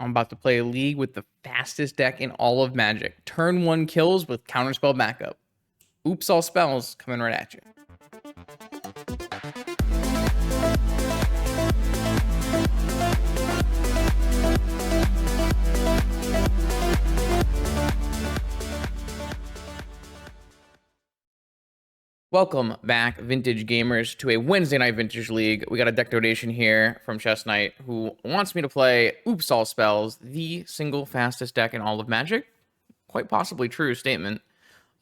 I'm about to play a league with the fastest deck in all of Magic. Turn 1 kills with counterspell backup. Oops, all spells coming right at you. Welcome back, Vintage Gamers, to a Wednesday night Vintage League. We got a deck donation here from Chess Knight who wants me to play Oops All Spells, the single fastest deck in all of Magic. Quite possibly true statement.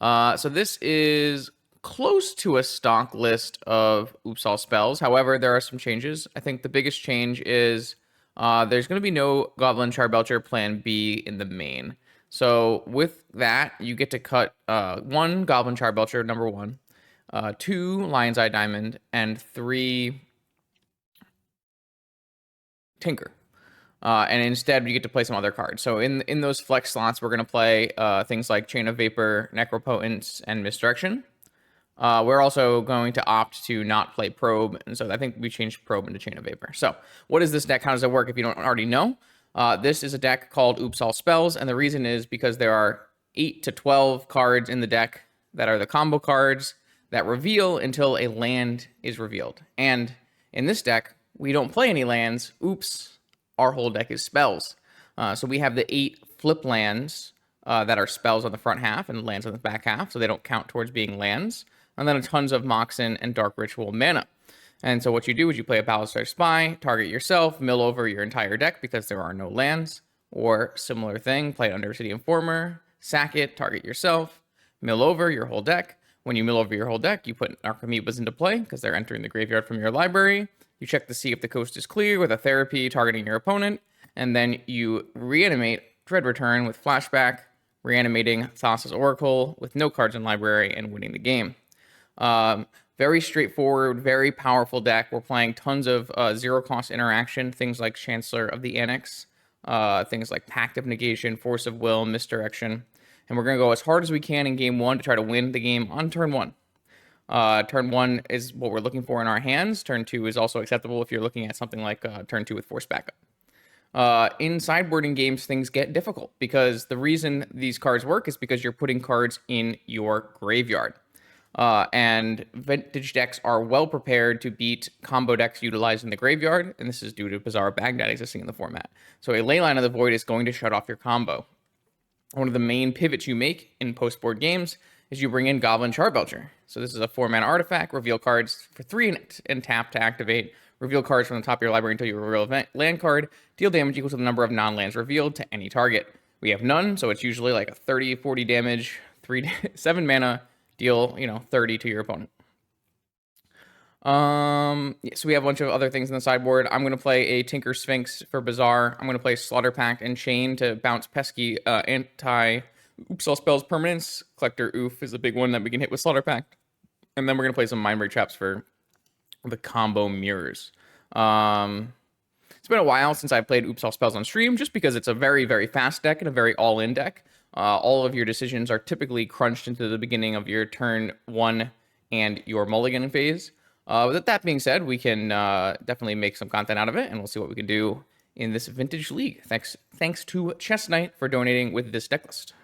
So this is close to a stock list of Oops All Spells. However, there are some changes. I think the biggest change is there's going to be no Goblin Charbelcher Plan B in the main. So with that, you get to cut 1 Goblin Charbelcher, number 1. 2 Lion's Eye Diamond, and 3 Tinker. And instead, you get to play some other cards. So in those flex slots, we're going to play things like Chain of Vapor, Necropotence, and Misdirection. We're also going to opt to not play Probe, and so I think we changed Probe into Chain of Vapor. So what is this deck? How does it work if you don't already know? This is a deck called Oops All Spells, and the reason is because there are 8 to 12 cards in the deck that are the combo cards that reveal until a land is revealed. And in this deck, we don't play any lands. Oops, our whole deck is spells. So we have the 8 flip lands that are spells on the front half and lands on the back half, so they don't count towards being lands. And then tons of Moxen and Dark Ritual mana. And so what you do is you play a Balustrade Spy, target yourself, mill over your entire deck because there are no lands, or similar thing, play Undercity Informer, sack it, target yourself, mill over your whole deck. When you mill over your whole deck, you put Narcomoebas into play because they're entering the graveyard from your library. You check to see if the coast is clear with a Therapy targeting your opponent, and then you reanimate Dread Return with Flashback, reanimating Thassa's Oracle with no cards in library and winning the game. Very straightforward, very powerful deck. We're playing tons of zero-cost interaction, things like Chancellor of the Annex, things like Pact of Negation, Force of Will, Misdirection. And we're going to go as hard as we can in game 1 to try to win the game on turn 1. Turn 1 is what we're looking for in our hands. Turn 2 is also acceptable if you're looking at something like turn 2 with Force Backup. In sideboarding games, things get difficult because the reason these cards work is because you're putting cards in your graveyard. And vintage decks are well prepared to beat combo decks utilizing the graveyard, and this is due to Bizarre Baghdad existing in the format. So a Leyline of the Void is going to shut off your combo. One of the main pivots you make in post-board games is you bring in Goblin Charbelcher. So this is a 4-mana artifact, reveal cards for 3 and tap to activate, reveal cards from the top of your library until you reveal a land card, deal damage equal to the number of non-lands revealed to any target. We have none, so it's usually like a 30, 40 damage, 7 mana, deal, 30 to your opponent. So we have a bunch of other things in the sideboard. I'm going to play a Tinker Sphinx for Bizarre. I'm going to play Slaughter Pact and Chain to bounce pesky Oops All Spells permanents. Collector Oof is a big one that we can hit with Slaughter Pact. And then we're going to play some Mindbreak Traps for the combo mirrors. It's been a while since I played Oops All Spells on stream, just because it's a very, very fast deck and a very all-in deck. All of your decisions are typically crunched into the beginning of your turn 1 and your mulligan phase. With that being said, we can definitely make some content out of it, and we'll see what we can do in this vintage league. Thanks to Chess Knight for donating with this deck list.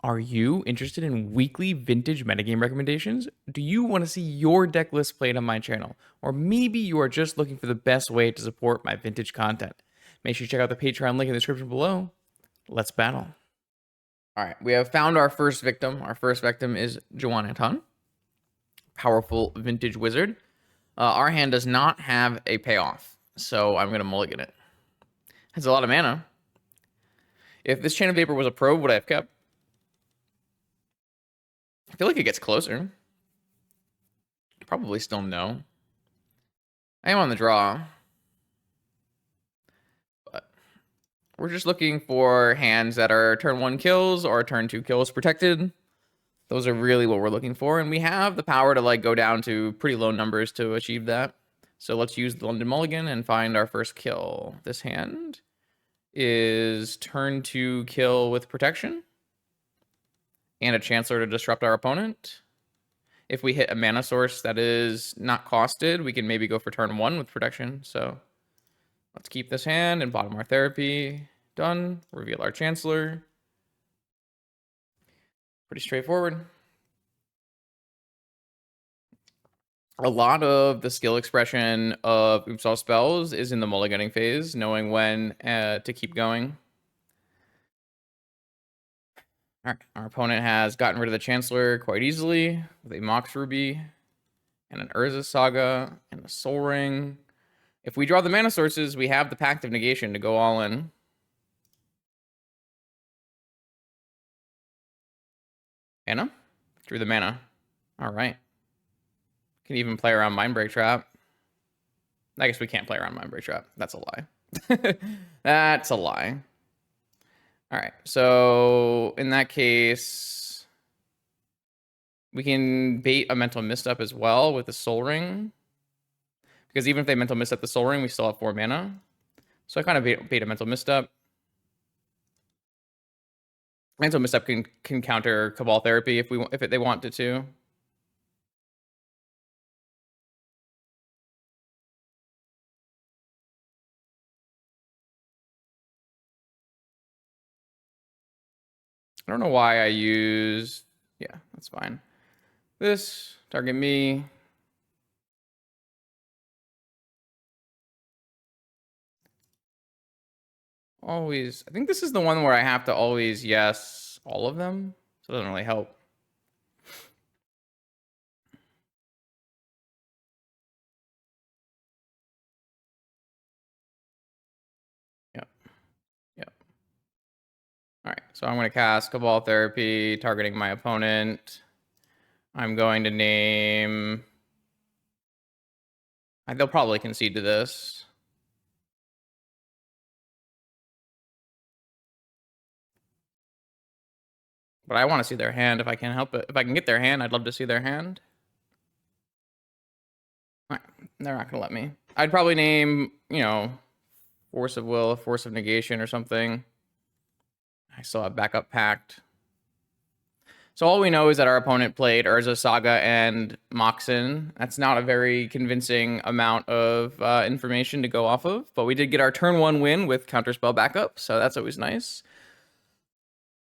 Are you interested in weekly vintage metagame recommendations? Do you want to see your deck list played on my channel? Or maybe you are just looking for the best way to support my vintage content? Make sure you check out the Patreon link in the description below. Let's battle. All right, we have found our first victim. Our first victim is Juan Anton. Powerful vintage wizard. Our hand does not have a payoff, so I'm going to mulligan it. Has a lot of mana. If this Chain of Vapor was a probe, would I have kept? I feel like it gets closer. Probably still no. I am on the draw. But we're just looking for hands that are turn 1 kills or turn 2 kills protected. Those are really what we're looking for, and we have the power to go down to pretty low numbers to achieve that. So let's use the London Mulligan and find our first kill. This hand is turn 2 kill with protection and a Chancellor to disrupt our opponent. If we hit a mana source that is not costed, we can maybe go for turn 1 with protection. So Let's keep this hand and bottom our therapy. Done. Reveal our Chancellor. Pretty straightforward. A lot of the skill expression of Oops All Spells is in the mulliganing phase, knowing when to keep going. All right, our opponent has gotten rid of the Chancellor quite easily with a Mox Ruby and an Urza Saga and a Soul Ring. If we draw the mana sources, we have the Pact of Negation to go all in. Mana? Through the mana. All right. Can even play around Mindbreak Trap. I guess we can't play around Mindbreak Trap. That's a lie. That's a lie. All right. So in that case, we can bait a Mental Misstep as well with the Soul Ring. Because even if they Mental Misstep the Soul Ring, we still have 4 mana. So I kind of bait a Mental Misstep. Mental Misstep can counter Cabal Therapy if they wanted to. I don't know why I use... Yeah, that's fine. This, target me. Always... I think this is the one where I have to always yes all of them. So it doesn't really help. Yep. Yep. All right, so I'm going to cast Cabal Therapy, targeting my opponent. I'm going to name... They'll probably concede to this. But I want to see their hand if I can help it. If I can get their hand, I'd love to see their hand. All right, they're not going to let me. I'd probably name, you know, Force of Will, Force of Negation or something. I still have backup Pact. So all we know is that our opponent played Urza Saga and Moxen. That's not a very convincing amount of information to go off of, but we did get our turn 1 win with Counterspell backup, so that's always nice.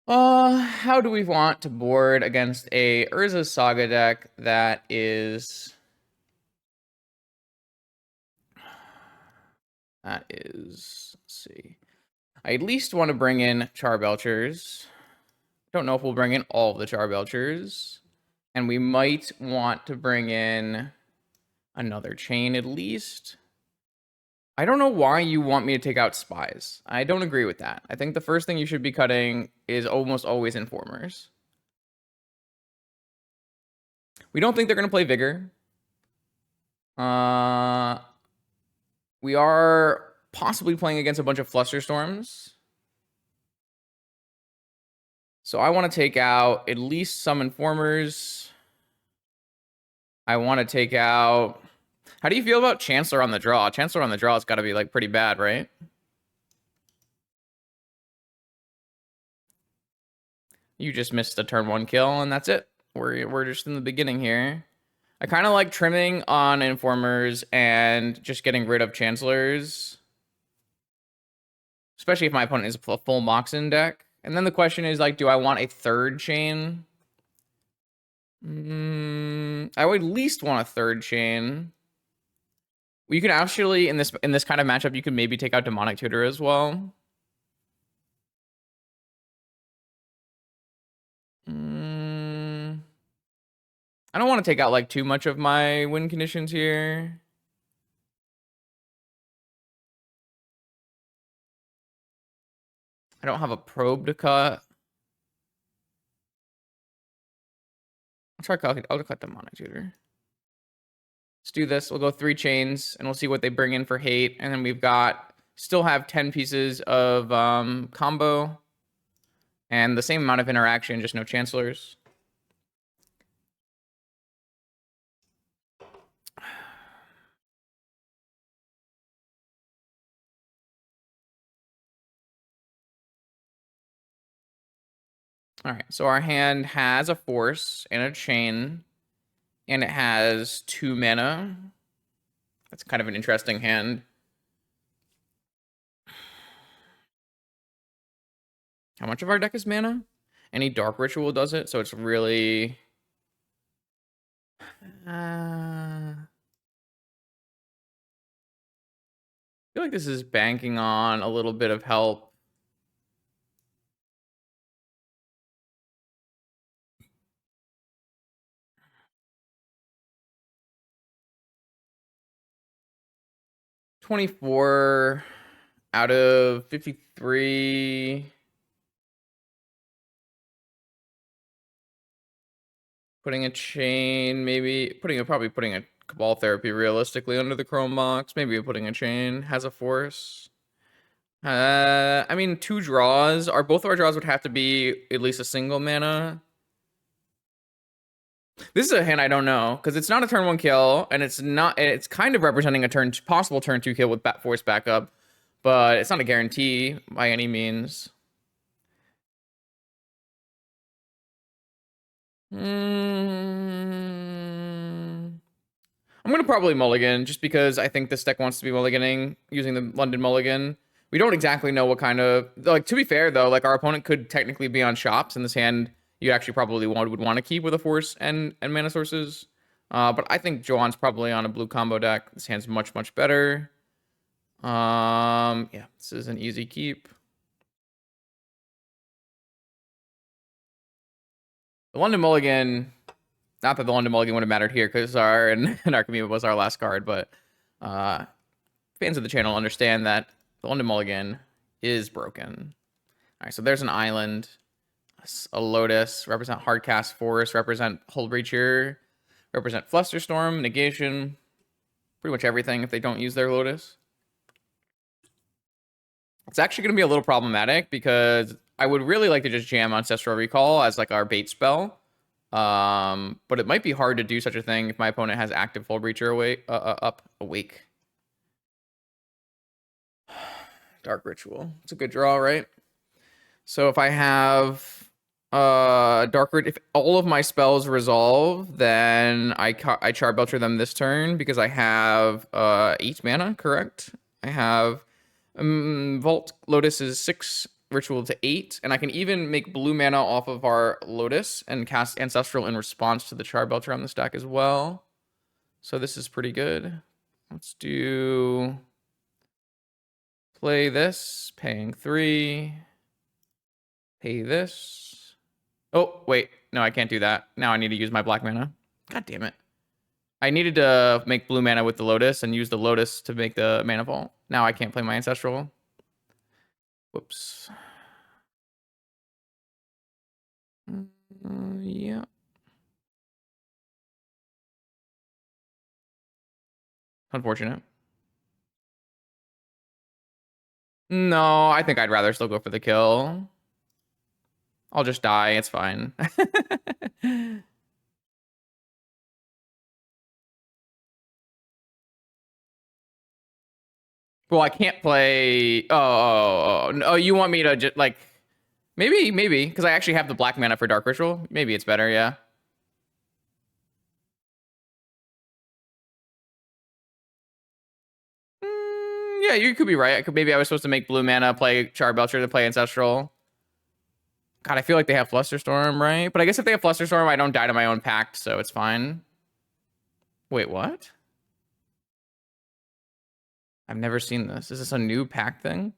How do we want to board against a Urza Saga deck that is... let's see. I at least want to bring in Charbelchers. Don't know if we'll bring in all of the Charbelchers. And we might want to bring in another chain at least. I don't know why you want me to take out Spies. I don't agree with that. I think the first thing you should be cutting is almost always Informers. We don't think they're going to play Vigor. We are possibly playing against a bunch of Flusterstorms. So I want to take out at least some Informers. I want to take out... How do you feel about Chancellor on the draw? Chancellor on the draw has got to be like pretty bad, right? You just missed a turn 1 kill, and that's it. We're just in the beginning here. I kind of like trimming on Informers and just getting rid of Chancellors. Especially if my opponent is a full Moxen deck. And then the question is, like, do I want a third chain? I would at least want a third chain. You can actually, in this kind of matchup, you can maybe take out Demonic Tutor as well. I don't want to take out like too much of my win conditions here. I don't have a probe to cut. I'll cut Demonic Tutor. Let's do this. We'll go 3 chains and we'll see what they bring in for hate. And then we've got, still have 10 pieces of combo and the same amount of interaction, just no Chancellors. All right, so our hand has a Force and a Chain, and it has 2 mana. That's kind of an interesting hand. How much of our deck is mana? Any Dark Ritual does it, so it's really... I feel like this is banking on a little bit of help. $24 out of 53. Putting a chain, maybe probably putting a Cabal Therapy realistically under the Chrome box. Maybe putting a chain has a force. I mean, 2 draws. Both of our draws would have to be at least a single mana. This is a hand I don't know because it's not a turn 1 kill, and it's kind of representing a possible turn 2 kill with force backup, but it's not a guarantee by any means. I'm gonna probably mulligan just because I think this deck wants to be mulliganing using the London mulligan. We don't exactly know what kind of, like, to be fair though, like our opponent could technically be on shops, and this hand you actually probably would want to keep with a force and mana sources. But I think Joan's probably on a blue combo deck. This hand's much better. Yeah, this is an easy keep. The London mulligan, not that the London mulligan would have mattered here because our Archimeva was our last card, but fans of the channel understand that the London mulligan is broken. All right, so there's an island, a Lotus, represent Hardcast Force, represent Hull Breacher, represent Flusterstorm, negation, pretty much everything if they don't use their Lotus. It's actually going to be a little problematic because I would really like to just jam Ancestral Recall as like our bait spell. But it might be hard to do such a thing if my opponent has active Hull Breacher awake. Dark Ritual. It's a good draw, right? So if I have if all of my spells resolve, then I Charbelcher them this turn because I have 8 mana, correct? I have Vault Lotus is 6, Ritual to 8, and I can even make blue mana off of our Lotus and cast Ancestral in response to the Charbelcher on this deck as well. So this is pretty good. Let's play this, paying 3, pay this. Oh, wait, no, I can't do that. Now I need to use my black mana. God damn it. I needed to make blue mana with the Lotus and use the Lotus to make the mana vault. Now I can't play my Ancestral. Whoops. Yeah. Unfortunate. No, I think I'd rather still go for the kill. I'll just die. It's fine. Well, I can't play. Oh, you want me to just like maybe because I actually have the black mana for Dark Ritual. Maybe it's better. Yeah. Yeah, you could be right. Maybe I was supposed to make blue mana, play Charbelcher to play Ancestral. God, I feel like they have Flusterstorm, right? But I guess if they have Flusterstorm, I don't die to my own pact, so it's fine. Wait, what? I've never seen this. Is this a new pact thing?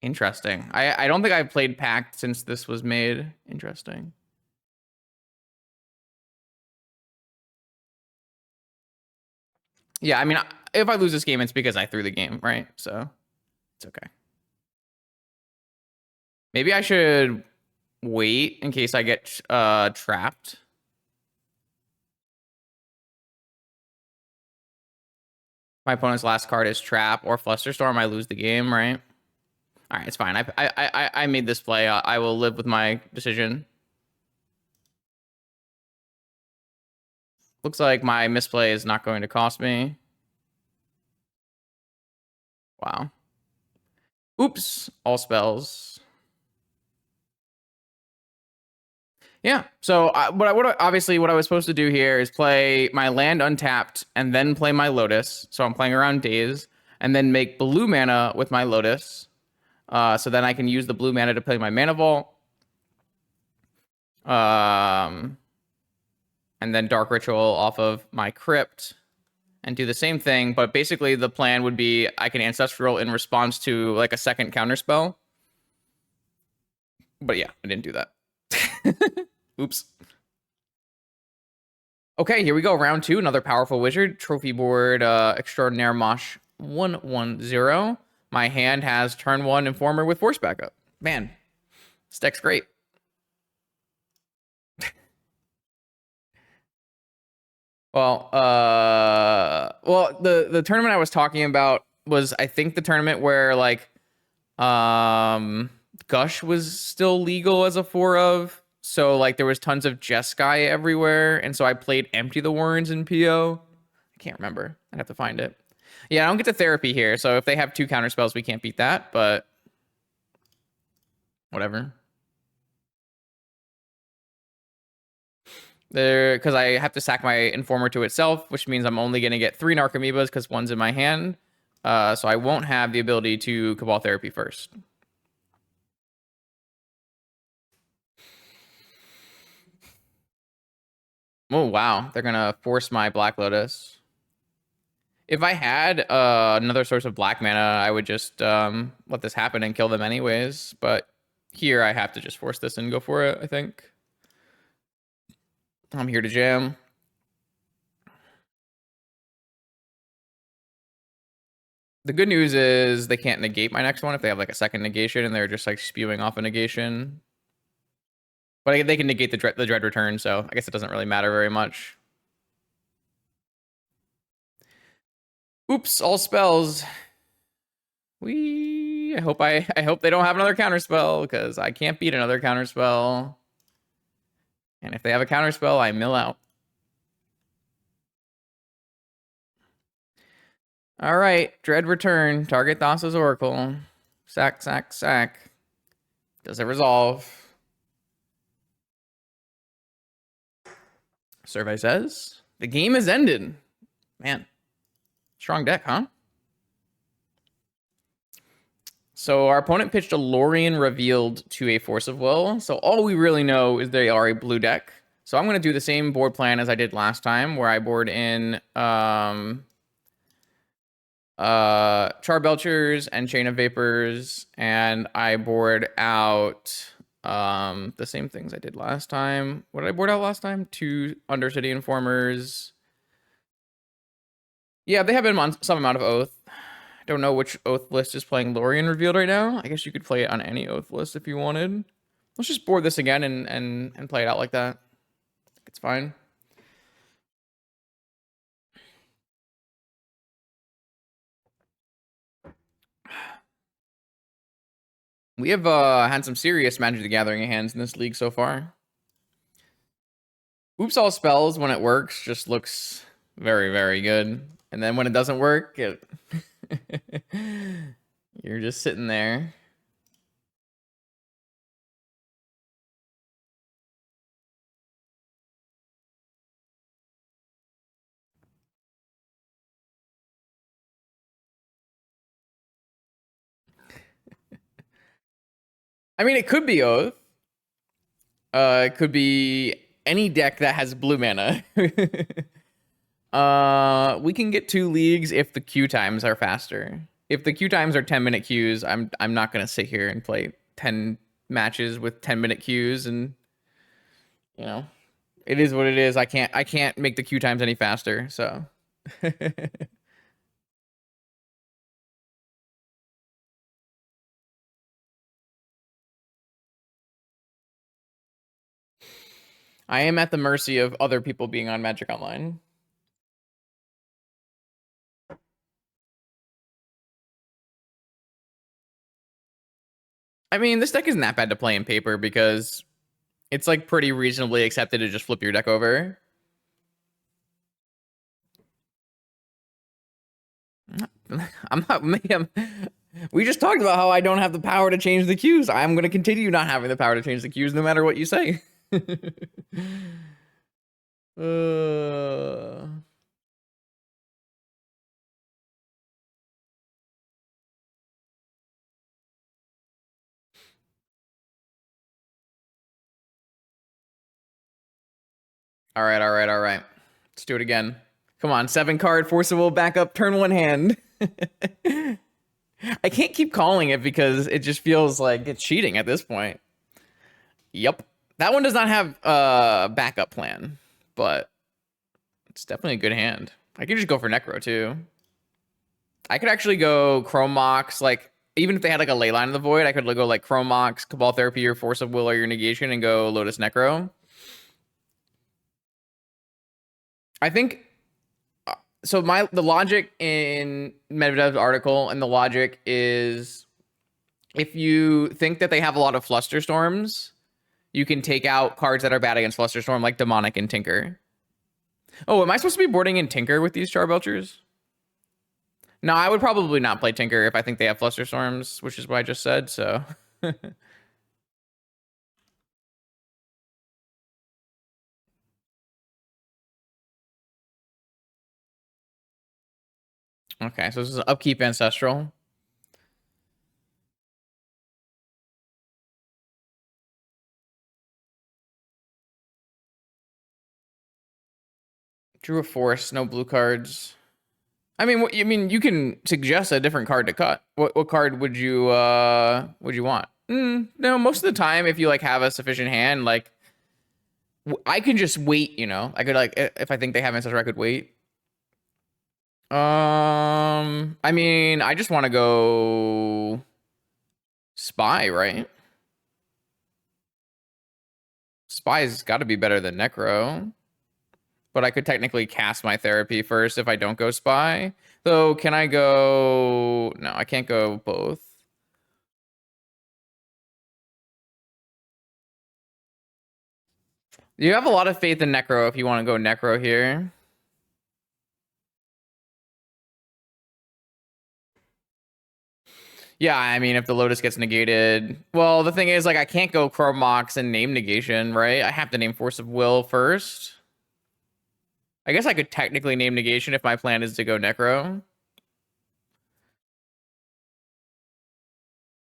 Interesting. I don't think I've played pact since this was made. Interesting. Yeah, I mean, if I lose this game, it's because I threw the game, right? So it's okay. Maybe I should wait in case I get trapped. My opponent's last card is Trap or Flusterstorm. I lose the game, right? All right, it's fine. I made this play. I will live with my decision. Looks like my misplay is not going to cost me. Wow. Oops. All spells. Yeah. So obviously what I was supposed to do here is play my land untapped and then play my Lotus. So I'm playing around Daze. and then make blue mana with my Lotus. So then I can use the blue mana to play my Mana Vault. And then Dark Ritual off of my Crypt and do the same thing. But basically the plan would be I can Ancestral in response to like a second counterspell. But yeah, I didn't do that. Oops. Okay, here we go. Round 2, another powerful wizard. Trophy board, Extraordinaire Mosh 1-1-0. My hand has turn 1 Informer with Force backup. Man, this deck's great. Well, the tournament I was talking about was, I think, the tournament where like Gush was still legal as a 4 of. So like there was tons of Jeskai everywhere, and so I played Empty the Warrens in PO. I can't remember. I'd have to find it. Yeah, I don't get to therapy here, so if they have 2 counter spells, we can't beat that, but whatever. There, because I have to sack my Informer to itself, which means I'm only gonna get 3 Narcomoebas because 1's in my hand. So I won't have the ability to Cabal Therapy first. Oh, wow. They're going to force my Black Lotus. If I had another source of black mana, I would just let this happen and kill them anyways. But here I have to just force this and go for it, I think. I'm here to jam. The good news is they can't negate my next one if they have like a second negation and they're just like spewing off a negation. But they can negate the dread return, so I guess it doesn't really matter very much. Oops, all spells. I hope they don't have another counterspell, because I can't beat another counterspell. And if they have a counterspell, I mill out. All right, Dread return. Target Thassa's Oracle. Sack, sack, sack. Does it resolve? Survey says the game is ended. Man, strong deck, huh? So our opponent pitched a Lorien Revealed to a Force of Will. So all we really know is they are a blue deck. So I'm going to do the same board plan as I did last time, where I board in Charbelchers and Chain of Vapors, and I board out the same things I did last time. What did I board out last time? 2 Undercity Informers. Yeah, they have some amount of Oath. I don't know which Oath list is playing Lorien Revealed right now. I guess you could play it on any Oath list if you wanted. Let's just board this again and play it out like that. It's fine. We have had some serious Magic the Gathering hands in this league so far. Oops All Spells, when it works, just looks very, very good. And then when it doesn't work, you're just sitting there. I mean, it could be Oath. It could be any deck that has blue mana. We can get 2 leagues if the queue times are faster. If the queue times are 10-minute queues, I'm not gonna sit here and play 10 matches with 10-minute queues, and you know, it is what it is. I can't make the queue times any faster, so. I am at the mercy of other people being on Magic Online. I mean, this deck isn't that bad to play in paper because it's like pretty reasonably accepted to just flip your deck over. I'm not. We just talked about how I don't have the power to change the queues. I'm going to continue not having the power to change the queues no matter what you say. All right, all right, all right. Let's do it again. Come on, 7 card, forcible, backup, turn 1 hand. I can't keep calling it because it just feels like it's cheating at this point. Yep. That one does not have a backup plan, but it's definitely a good hand. I could just go for Necro too. I could actually go Chrome Mox, like, even if they had like a Leyline of the Void, I could go like Chrome Mox, Cabal Therapy, or Force of Will, or your Negation, and go Lotus Necro. I think so. The logic in Medvedev's article, and the logic is, if you think that they have a lot of Flusterstorms, you can take out cards that are bad against Flusterstorm, like Demonic and Tinker. Oh, am I supposed to be boarding in Tinker with these Charbelchers? No, I would probably not play Tinker if I think they have Flusterstorms, which is what I just said, so. Okay, so this is Upkeep Ancestral. Drew a Force, no blue cards. I mean, you can suggest a different card to cut. What card would you want? No, most of the time, if you like have a sufficient hand, like I can just wait. I could like if I think they have Ancestor, I could wait. I mean, I just want to go Spy, right? Spy's got to be better than Necro. But I could technically cast my Therapy first if I don't go Spy. So can I go... No, I can't go both. You have a lot of faith in Necro if you want to go Necro here. Yeah, I mean, if the Lotus gets negated... Well, the thing is, like, I can't go Chrome Mox and name negation, right? I have to name Force of Will first. I guess I could technically name negation if my plan is to go Necro.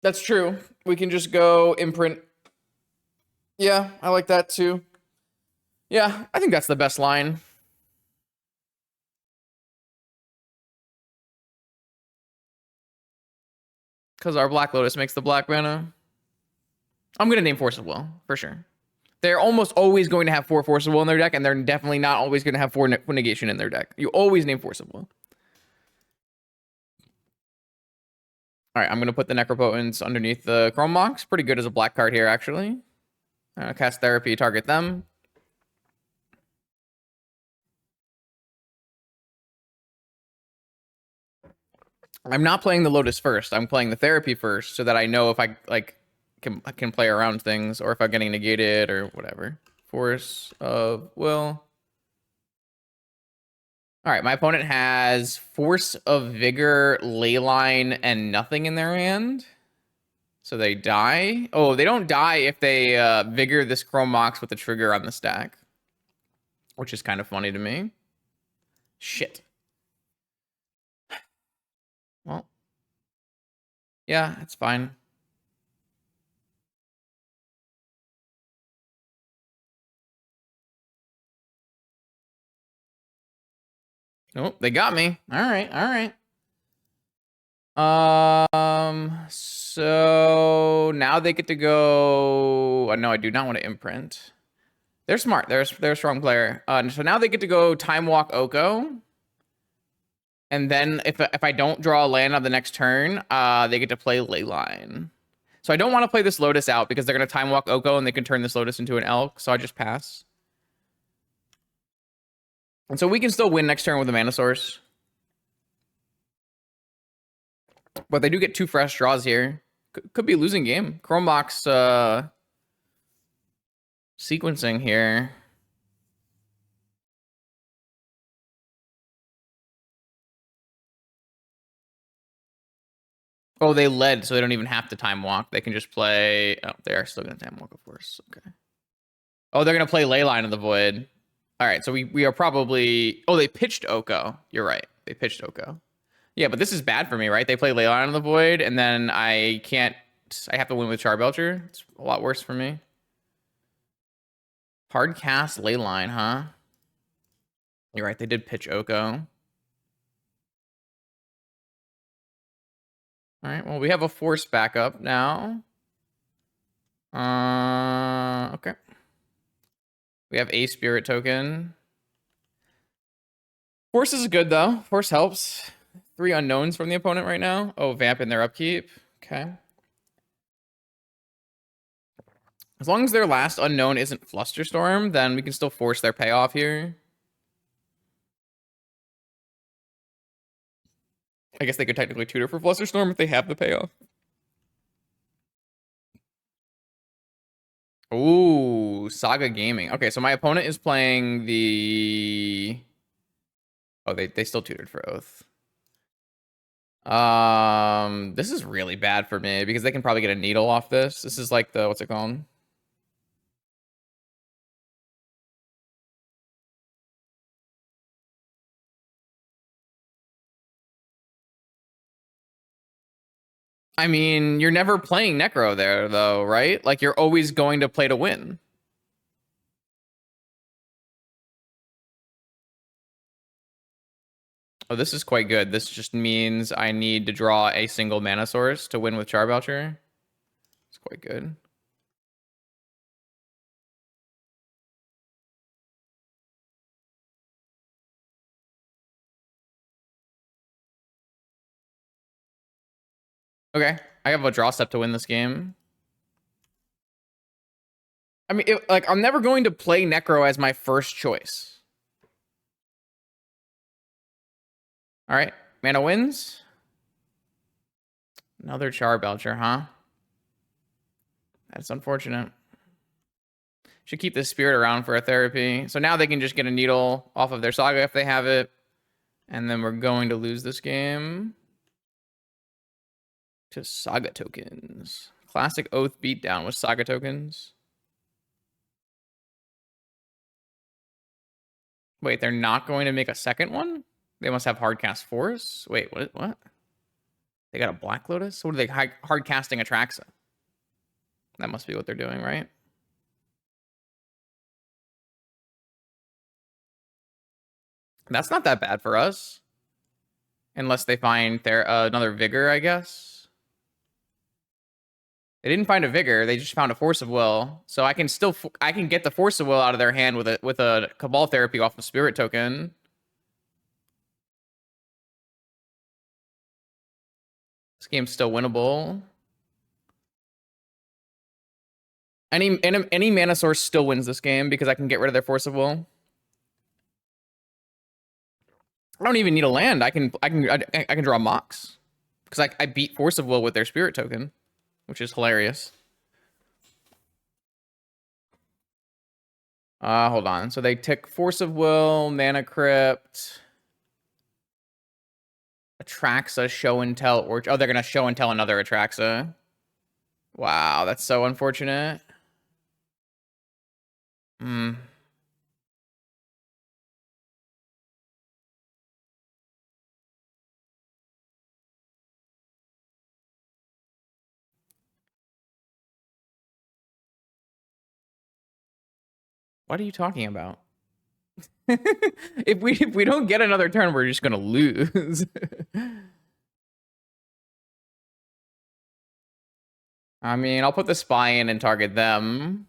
That's true. We can just go Imprint. Yeah, I like that too. Yeah, I think that's the best line. Because our Black Lotus makes the black mana. I'm going to name Force of Will, for sure. They're almost always going to have 4 Force of Will in their deck, and they're definitely not always going to have 4 negation in their deck. You always name Force of Will. All right, I'm going to put the Necropotence underneath the Chrome Mox. Pretty good as a black card here, actually. Cast Therapy, target them. I'm not playing the Lotus first. I'm playing the Therapy first so that I know if I can play around things or if I'm getting negated or whatever. Force of Will. All right, my opponent has Force of Vigor, Leyline, and nothing in their hand. So they die. Oh, they don't die if they Vigor this Chrome Mox with the trigger on the stack. Which is kind of funny to me. Shit. Well. Yeah, it's fine. Oh, they got me. All right, all right. So now they get to go. Oh, no, I do not want to imprint. They're smart. They're a strong player. So now they get to go Time Walk Oko. And then if I don't draw a land on the next turn, they get to play Leyline. So I don't want to play this Lotus out because they're going to Time Walk Oko and they can turn this Lotus into an Elk. So I just pass. And so we can still win next turn with a mana source. But they do get 2 fresh draws here. Could be a losing game. Chrome Mox sequencing here. Oh, they led, so they don't even have to time walk. They can just play... Oh, they are still going to time walk, of course. Okay. Oh, they're going to play Leyline of the Void. All right, so we are probably... Oh, they pitched Oko. You're right. They pitched Oko. Yeah, but this is bad for me, right? They play Leyline of the Void, and then I can't... I have to win with Charbelcher. It's a lot worse for me. Hard cast Leyline, huh? You're right, they did pitch Oko. All right, well, we have a force backup now. Okay. We have a spirit token. Force is good, though. Force helps. 3 unknowns from the opponent right now. Oh, Vamp in their upkeep. Okay. As long as their last unknown isn't Flusterstorm, then we can still force their payoff here. I guess they could technically tutor for Flusterstorm if they have the payoff. Ooh, Saga Gaming. Okay, so my opponent is playing the... Oh, they still tutored for Oath. This is really bad for me because they can probably get a needle off this. This is like the... What's it called? I mean, you're never playing Necro there, though, right? Like, you're always going to play to win. Oh, this is quite good. This just means I need to draw a single mana source to win with Charbelcher. It's quite good. Okay, I have a draw step to win this game. I mean, like, I'm never going to play Necro as my first choice. All right, mana wins. Another Charbelcher, huh? That's unfortunate. Should keep this spirit around for a therapy. So now they can just get a needle off of their Saga if they have it. And then we're going to lose this game to Saga tokens. Classic Oath beatdown with Saga tokens. Wait, they're not going to make a second one? They must have hardcast Force? Wait, what? They got a Black Lotus? What are they hard casting Atraxa? That must be what they're doing, right? That's not that bad for us. Unless they find another Vigor, I guess. They didn't find a Vigor, they just found a Force of Will. So I can still I can get the Force of Will out of their hand with a Cabal Therapy off the Spirit token. This game's still winnable. Any mana source still wins this game because I can get rid of their Force of Will. I don't even need a land. I can draw Mox because I beat Force of Will with their Spirit token, which is hilarious. Hold on. So they took Force of Will, Mana Crypt, Atraxa, Show and Tell, or oh, they're gonna Show and Tell another Atraxa. Wow, that's so unfortunate. Hmm. What are you talking about? If we don't get another turn, we're just gonna lose. I mean, I'll put the spy in and target them.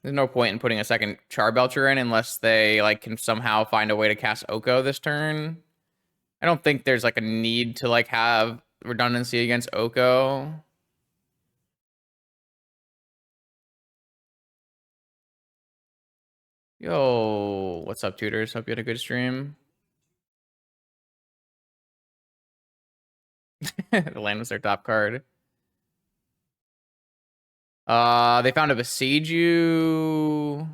There's no point in putting a second Charbelcher in unless they like can somehow find a way to cast Oko this turn. I don't think there's like a need to like have redundancy against Oko. Yo, what's up, tutors? Hope you had a good stream. The land was their top card. They found a Besiege You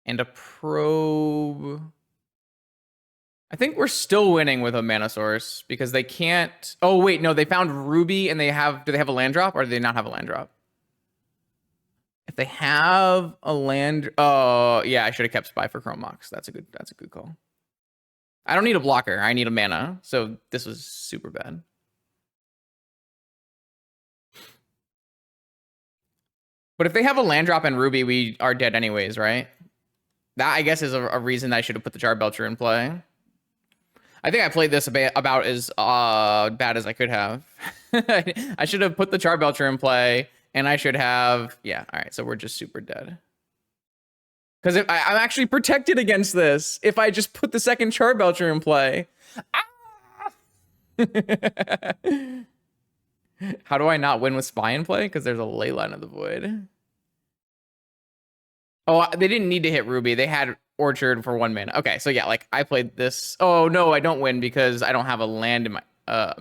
and a Probe. I think we're still winning with a mana source because they can't. Oh wait, no, they found Ruby and they have. Do they have a land drop or do they not have a land drop? If they have a land, oh yeah, I should have kept Spy for Chrome Mox. That's a good call. I don't need a blocker. I need a mana. So this was super bad. But if they have a land drop and Ruby, we are dead anyways, right? That, I guess, is a reason I should have put the Charbelcher in play. I think I played this about as bad as I could have. I should have put the Charbelcher in play, and I should have... Yeah, all right, so we're just super dead. Because I'm actually protected against this if I just put the second Charbelcher in play. Ah! How do I not win with Spy in play? Because there's a Leyline of the Void. Oh, they didn't need to hit Ruby. They had Orchard for 1 mana. Okay, so yeah, like I played this. Oh no, I don't win because I don't have a land in my. Oh,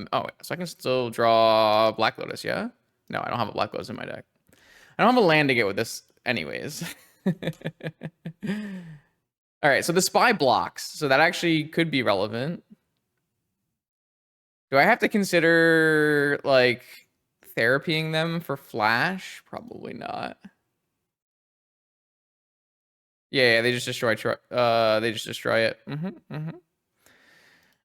so I can still draw Black Lotus. Yeah. No, I don't have a Black Lotus in my deck. I don't have a land to get with this, anyways. All right, so the Spy blocks, so that actually could be relevant. Do I have to consider like therapying them for Flash? Probably not. Yeah, they just destroy. They just destroy it.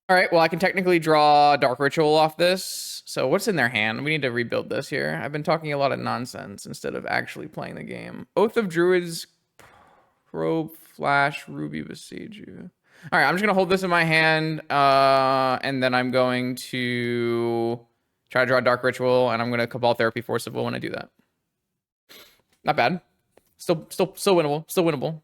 All right. Well, I can technically draw Dark Ritual off this. So what's in their hand? We need to rebuild this here. I've been talking a lot of nonsense instead of actually playing the game. Oath of Druids, Probe, Flash, Ruby, Besiege You. All right. I'm just gonna hold this in my hand, and then I'm going to try to draw Dark Ritual, and I'm gonna Cabal Therapy Force of Will when I do that. Not bad. Still winnable. Still winnable.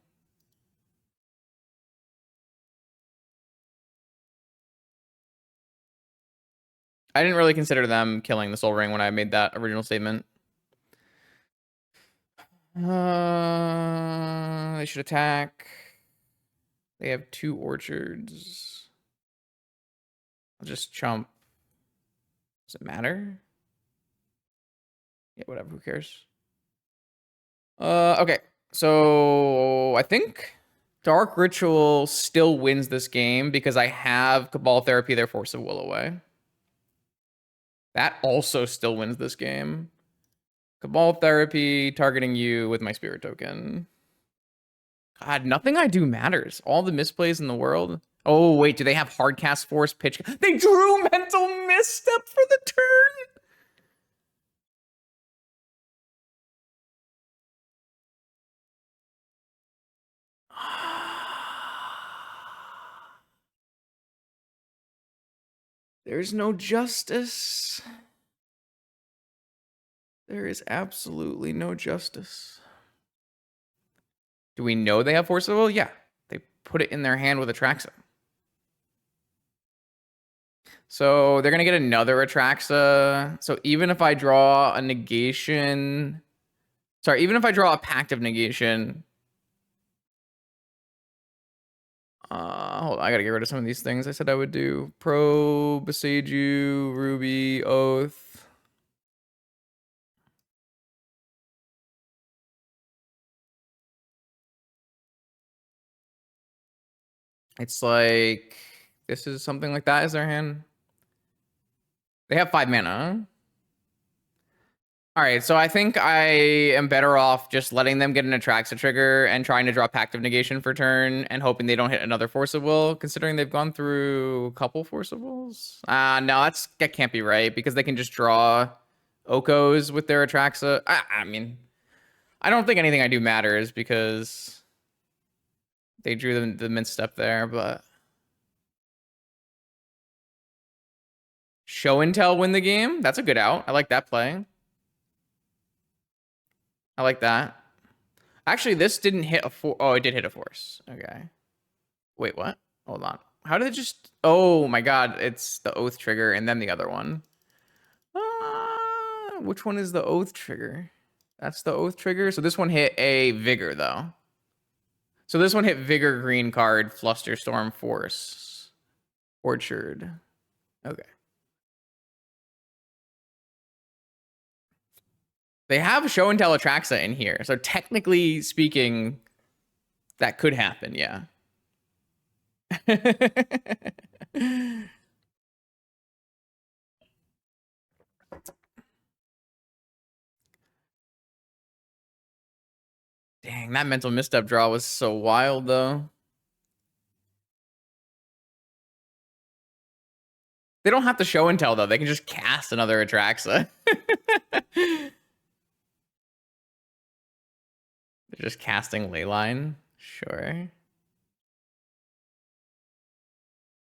I didn't really consider them killing the Soul Ring when I made that original statement. They should attack. They have 2 orchards. I'll just chump. Does it matter? Yeah, whatever. Who cares? Okay. So I think Dark Ritual still wins this game because I have Cabal Therapy, their Force of Will away. That also still wins this game. Cabal Therapy, targeting you with my Spirit Token. God, nothing I do matters. All the misplays in the world. Oh, wait, do they have Hardcast Force, Pitch? They drew Mental Misstep for the turn! There's no justice. There is absolutely no justice. Do we know they have Force of Will? Yeah. They put it in their hand with Atraxa. So they're going to get another Atraxa. So even if I draw a negation... Sorry, even if I draw a Pact of Negation... hold on, I got to get rid of some of these things I said I would do. Probe, Besiege You, Ruby, Oath... It's like this is something like that is their hand. They have 5 mana. All right, so I think I am better off just letting them get an Atraxa trigger and trying to draw Pact of Negation for turn and hoping they don't hit another Force of Will, considering they've gone through a couple Force of Wills. No, that can't be right because they can just draw Okos with their Atraxa. I mean, I don't think anything I do matters because they drew the misstep there, but... Show and Tell win the game? That's a good out. I like that play. I like that. Actually, this didn't hit a force. Oh, it did hit a force. Okay. Wait, what? Hold on. How did it just... Oh, my God. It's the Oath trigger and then the other one. Which one is the Oath trigger? That's the Oath trigger. So this one hit a Vigor, though. So this one hit Vigor, green card, Flusterstorm, Force. Orchard. Okay. They have Show and Tell Atraxa in here. So technically speaking, that could happen, yeah. Dang, that Mental Misstep draw was so wild, though. They don't have to Show and Tell, though. They can just cast another Atraxa. They're just casting Leyline. Sure.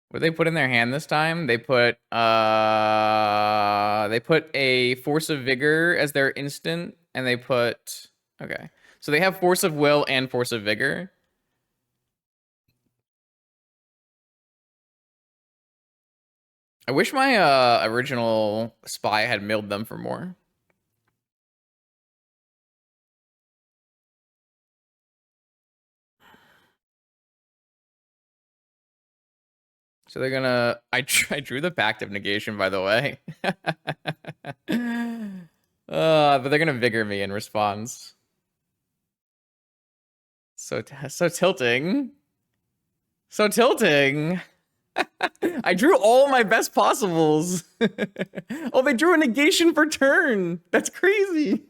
What did they put in their hand this time? They put a Force of Vigor as their instant, and they put okay. So they have Force of Will and Force of Vigor. I wish my original spy had milled them for more. So they're gonna. I drew the Pact of Negation, by the way. But they're gonna vigor me in response. So tilting. So tilting. I drew all my best possibles. Oh, they drew a negation for turn. That's crazy.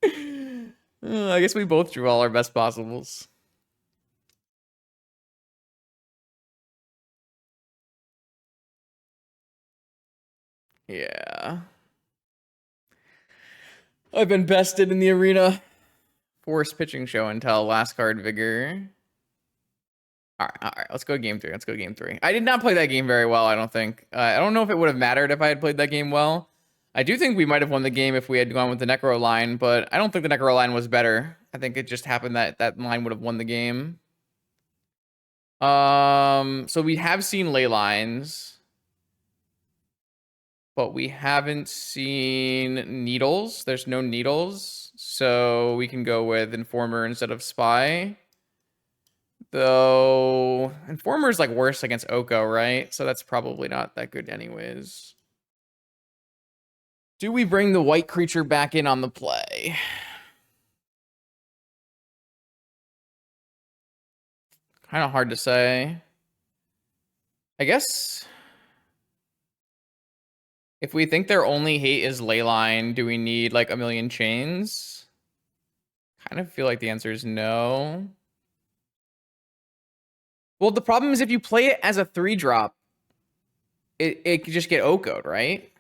I guess we both drew all our best possibles. Yeah. I've been bested in the arena. Forced pitching show and tell. Last card vigor. All right. Let's go game 3. Let's go game 3. I did not play that game very well, I don't think. I don't know if it would have mattered if I had played that game well. I do think we might have won the game if we had gone with the Necro line, but I don't think the Necro line was better. I think it just happened that that line would have won the game. So we have seen ley lines, but we haven't seen needles. There's no needles, so we can go with Informer instead of Spy. Though Informer is like worse against Oko, right? So that's probably not that good anyways. Do we bring the white creature back in on the play? Kind of hard to say. I guess if we think their only hate is Leyline, do we need like a million chains? Kind of feel like the answer is no. Well, the problem is if you play it as a 3-drop, it could just get Oko'd, right?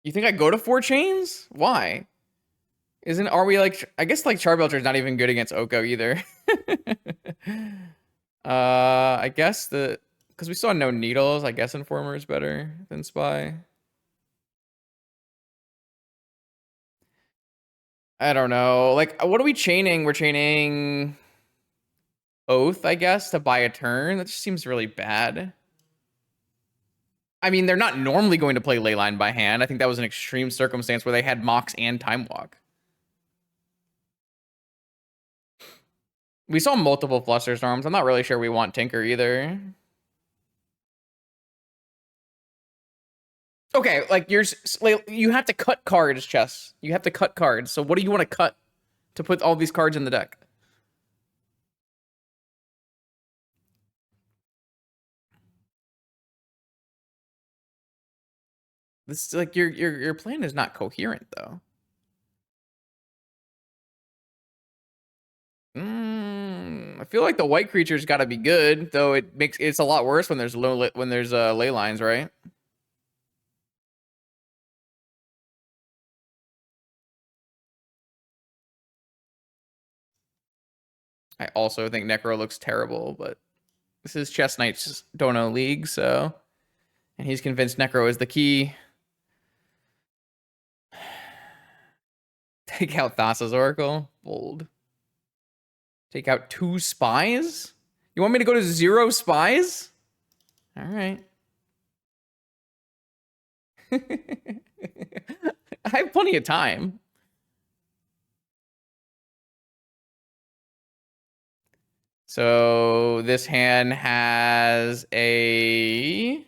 You think I go to 4 chains? Why? Are we like, I guess like Charbelcher is not even good against Oko either. I guess because we saw no needles, I guess Informer is better than Spy. I don't know. Like, what are we chaining? We're chaining Oath, I guess, to buy a turn. That just seems really bad. I mean, they're not normally going to play Leyline by hand. I think that was an extreme circumstance where they had Mox and Time Walk. We saw multiple Flusterstorms. I'm not really sure we want Tinker either. Okay, like you have to cut cards, Chess. You have to cut cards. So what do you want to cut to put all these cards in the deck? This is like your plan is not coherent though. I feel like the white creature's got to be good, though it's a lot worse when there's ley lines, right? I also think Necro looks terrible, but this is Chess Knight's Dono League, so and he's convinced Necro is the key. Take out Thassa's Oracle. Bold. Take out 2 spies? You want me to go to 0 spies? All right. I have plenty of time. So this hand has a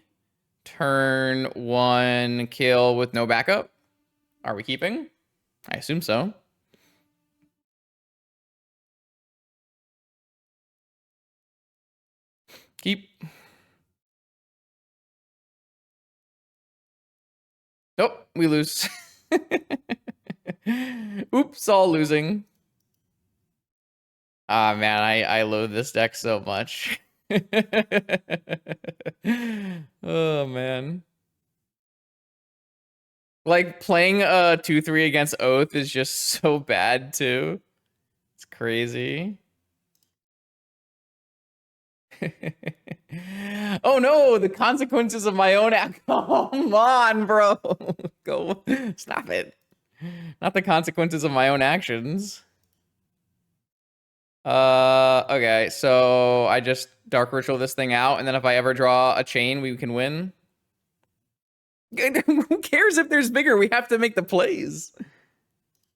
turn 1 kill with no backup. Are we keeping? I assume so. Keep. Nope, we lose. Oops, all losing. Ah, man, I loathe this deck so much. Oh, man. Like playing a 2/3 against Oath is just so bad too. It's crazy. Oh no, the consequences of my own act. Come on, bro. Go stop it. Not the consequences of my own actions. Okay, so I just Dark Ritual this thing out, and then if I ever draw a chain, we can win. Who cares if there's bigger? We have to make the plays.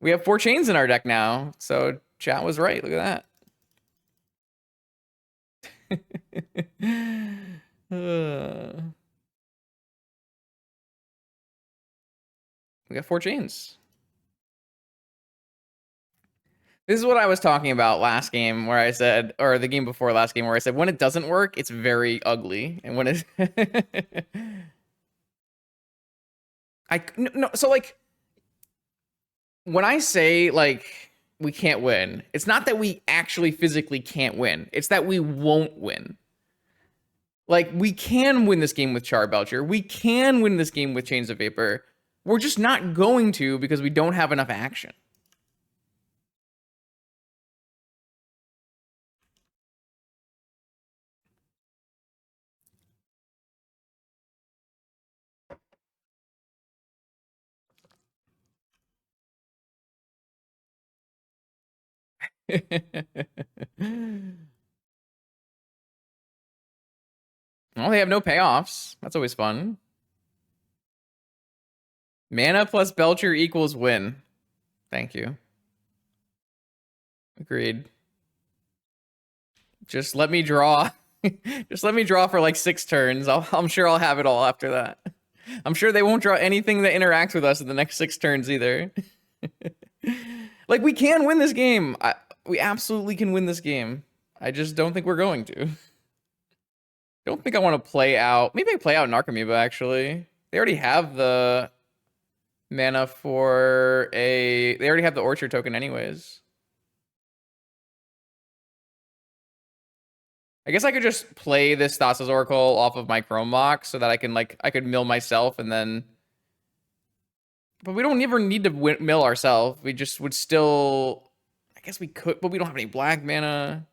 We have 4 chains in our deck now, so chat was right. Look at that. We got 4 chains. This is what I was talking about last game where I said, or the game before last game where I said, when it doesn't work, it's very ugly. And when it... no, so like, when I say like, we can't win, it's not that we actually physically can't win. It's that we won't win. Like, we can win this game with Charbelcher. We can win this game with Chains of Vapor. We're just not going to because we don't have enough action. Well, they have no payoffs. That's always fun. Mana plus Belcher equals win. Thank you. Agreed. Just let me draw. Just let me draw for like 6 turns. I'm sure I'll have it all after that. I'm sure they won't draw anything that interacts with us in the next 6 turns either. Like, we can win this game. We absolutely can win this game. I just don't think we're going to. Don't think I want to play out. Maybe I play out Narcomoeba, actually. They already have the mana for a... They already have the Orchard token anyways. I guess I could just play this Thassa's Oracle off of my Chrome Mox so that I can, like, I could mill myself and then... But we don't ever need to mill ourselves. We just would still... I guess we could, but we don't have any black mana.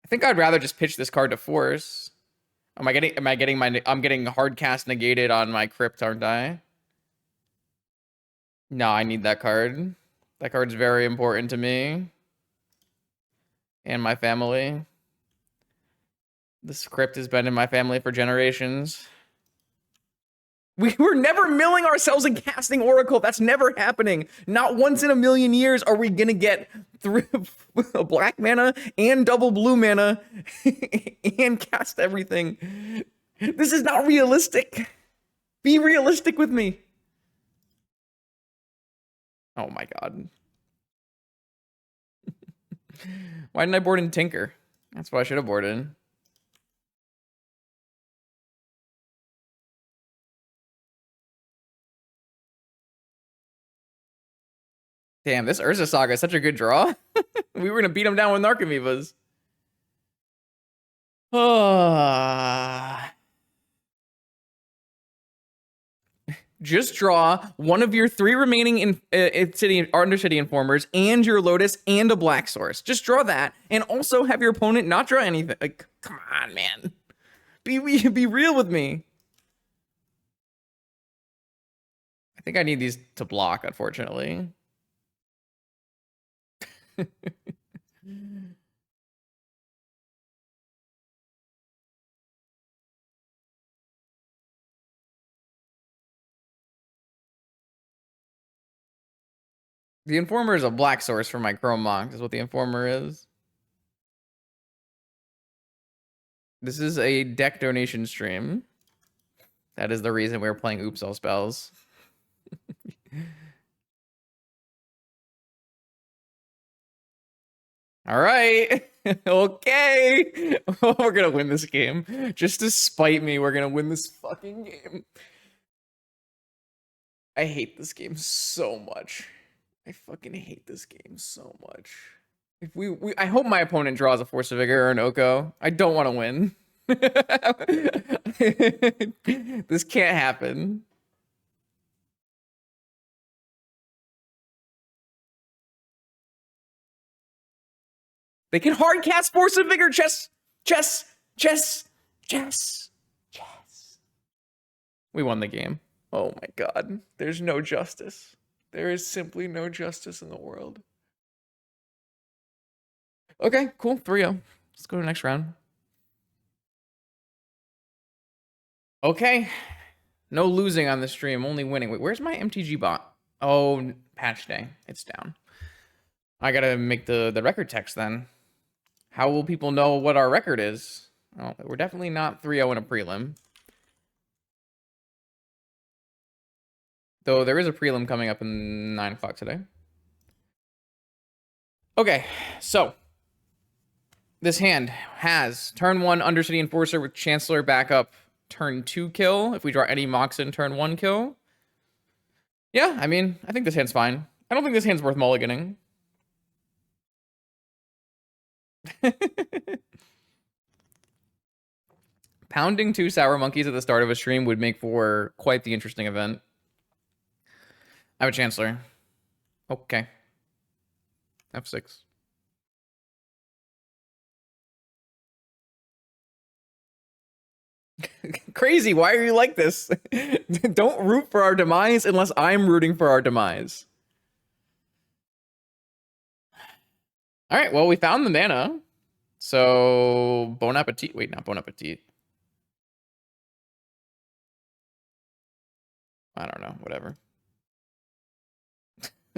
I think I'd rather just pitch this card to force. I'm getting hard cast negated on my Crypt, aren't I? No, I need that card. That card's very important to me. And my family. This Crypt has been in my family for generations. We were never milling ourselves and casting Oracle. That's never happening. Not once in a million years are we gonna get through a black mana and double blue mana and cast everything. This is not realistic. Be realistic with me. Oh my god. Why didn't I board in Tinker? That's what I should have boarded in. Damn, this Urza Saga is such a good draw. We were gonna beat him down with Narcomoebas. Just draw one of your 3 remaining Undercity Informers and your Lotus and a Black Source. Just draw that, and also have your opponent not draw anything. Like, come on, man. Be real with me. I think I need these to block, unfortunately. The Informer is a black source for my Chrome Mox, is what the Informer is. This is a deck donation stream. That is the reason we're playing Oops All Spells. All right. Okay. We're going to win this game. Just to spite me, we're going to win this fucking game. I hate this game so much. I fucking hate this game so much. If I hope my opponent draws a Force of Vigor or an Oko. I don't want to win. This can't happen. They can hard cast Force of Vigor. Chess, chess, chess, chess, chess. We won the game. Oh my god. There's no justice. There is simply no justice in the world. Okay, cool. 3-0. Let's go to the next round. Okay. No losing on the stream, only winning. Wait, where's my MTG bot? Oh, patch day. It's down. I gotta make the record text then. How will people know what our record is? Oh, we're definitely not 3-0 in a prelim. Though there is a prelim coming up in 9 o'clock today. Okay, so this hand has turn 1 Undercity Enforcer with Chancellor backup, turn 2 kill. If we draw any Moxen, turn 1 kill. Yeah, I mean, I think this hand's fine. I don't think this hand's worth mulliganing. Pounding 2 Sour Monkeys at the start of a stream would make for quite the interesting event. I have a Chancellor. Okay. F6. Crazy, why are you like this? Don't root for our demise unless I'm rooting for our demise. Alright, well, we found the mana. So, Bon Appetit. Wait, not Bon Appetit. I don't know, whatever.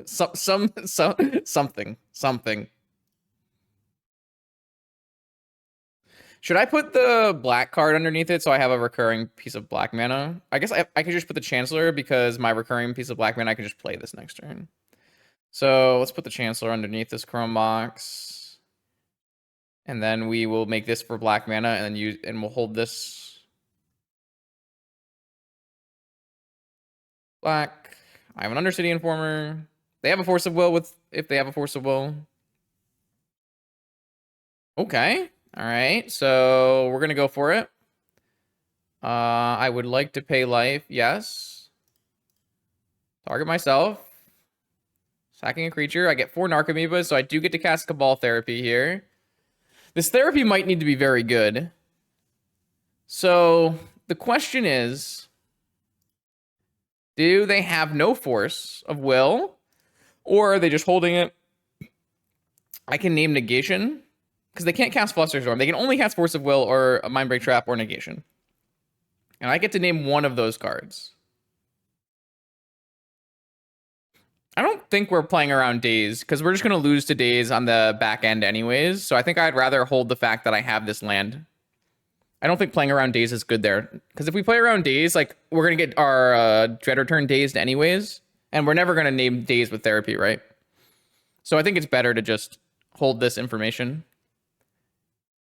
Something. Should I put the black card underneath it so I have a recurring piece of black mana? I guess I could just put the Chancellor because my recurring piece of black mana, I can just play this next turn. So let's put the Chancellor underneath this Chrome box. And then we will make this for black mana and then we'll hold this black. I have an Undercity Informer. They have a Force of Will if they have a Force of Will. Okay. All right, so we're gonna go for it. I would like to pay life, yes. Target myself. Sacking a creature. I get 4 Narcomoebas, so I do get to cast Cabal Therapy here. This therapy might need to be very good. So the question is, do they have no Force of Will? Or are they just holding it? I can name Negation. Because they can't cast Flusterstorm. They can only cast Force of Will or a Mindbreak Trap or Negation. And I get to name one of those cards. I don't think we're playing around Daze, because we're just going to lose to Daze on the back end anyways. So I think I'd rather hold the fact that I have this land. I don't think playing around Daze is good there. Because if we play around Daze, like, we're going to get our Dreader turn dazed anyways. And we're never going to name Daze with Therapy, right? So I think it's better to just hold this information.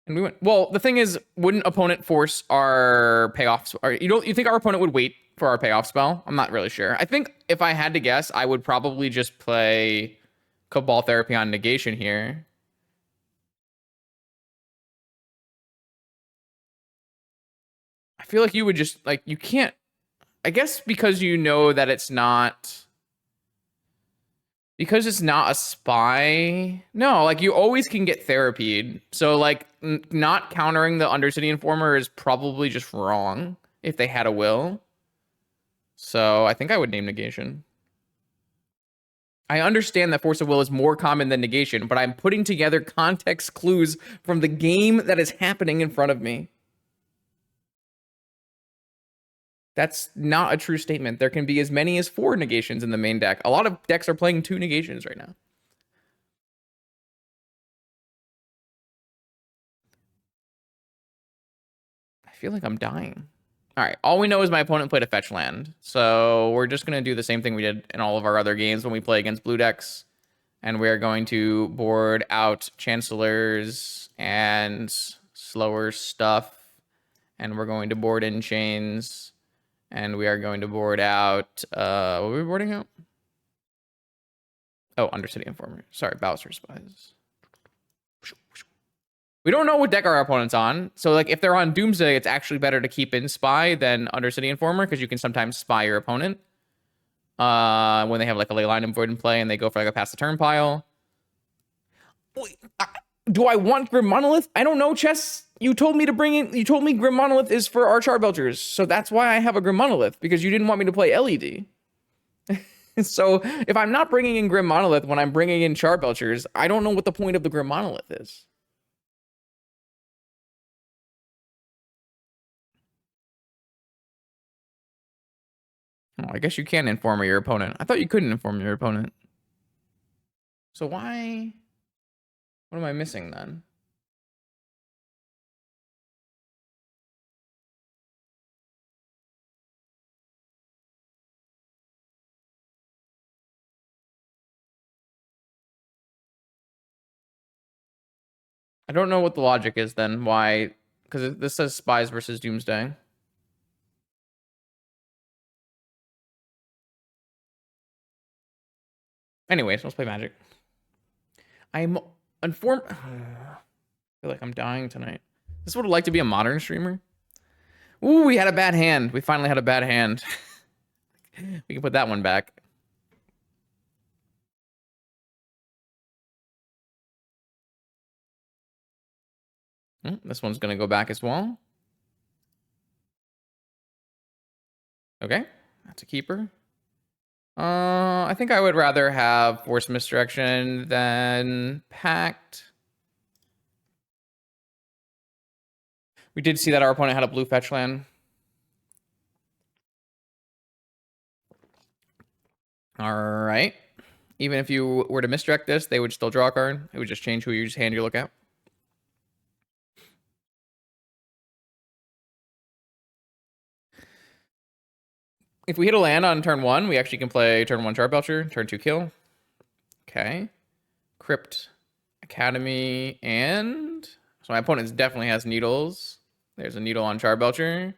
And we went. Well, the thing is, wouldn't opponent force our payoffs? Or you think our opponent would wait for our payoff spell? I'm not really sure. I think if I had to guess, I would probably just play Cabal Therapy on Negation here. I feel like you would just, like, you can't, I guess because you know that it's not, because it's not a spy. No, like, you always can get therapied. So, like, not countering the Undercity Informer is probably just wrong if they had a will. So I think I would name Negation. I understand that Force of Will is more common than Negation, but I'm putting together context clues from the game that is happening in front of me. That's not a true statement. There can be as many as 4 negations in the main deck. A lot of decks are playing 2 negations right now. I feel like I'm dying. All right, all we know is my opponent played a fetch land. So we're just going to do the same thing we did in all of our other games when we play against blue decks. And we're going to board out Chancellors and slower stuff. And we're going to board in Chains. And we are going to board out, what are we boarding out? Oh, Undercity Informer. Sorry, Bowser Spies. We don't know what deck our opponent's on. So, like, if they're on Doomsday, it's actually better to keep in Spy than Undercity Informer, because you can sometimes spy your opponent. When they have, like, a Leyline and Void in play, and they go for, like, a pass the turn pile. Do I want Grim Monolith? I don't know, Chess. You told me to bring in. You told me Grim Monolith is for our Charbelchers, so that's why I have a Grim Monolith, because you didn't want me to play LED. So if I'm not bringing in Grim Monolith when I'm bringing in Charbelchers, I don't know what the point of the Grim Monolith is. Oh, I guess you can inform your opponent. I thought you couldn't inform your opponent. So why? What am I missing then? I don't know what the logic is then. Why? Because this says Spies versus Doomsday. Anyways, let's play Magic. I'm informed. I feel like I'm dying tonight. This would like to be a modern streamer. Ooh, we had a bad hand. We finally had a bad hand. We can put that one back. This one's gonna go back as well. Okay, that's a keeper. I think I would rather have Force Misdirection than Pact. We did see that our opponent had a blue fetch land. All right. Even if you were to misdirect this, they would still draw a card. It would just change whose hand you look at. If we hit a land on turn 1, we actually can play turn 1 Charbelcher, turn 2 kill. Okay. Crypt, Academy, and... So my opponent definitely has needles. There's a needle on Charbelcher.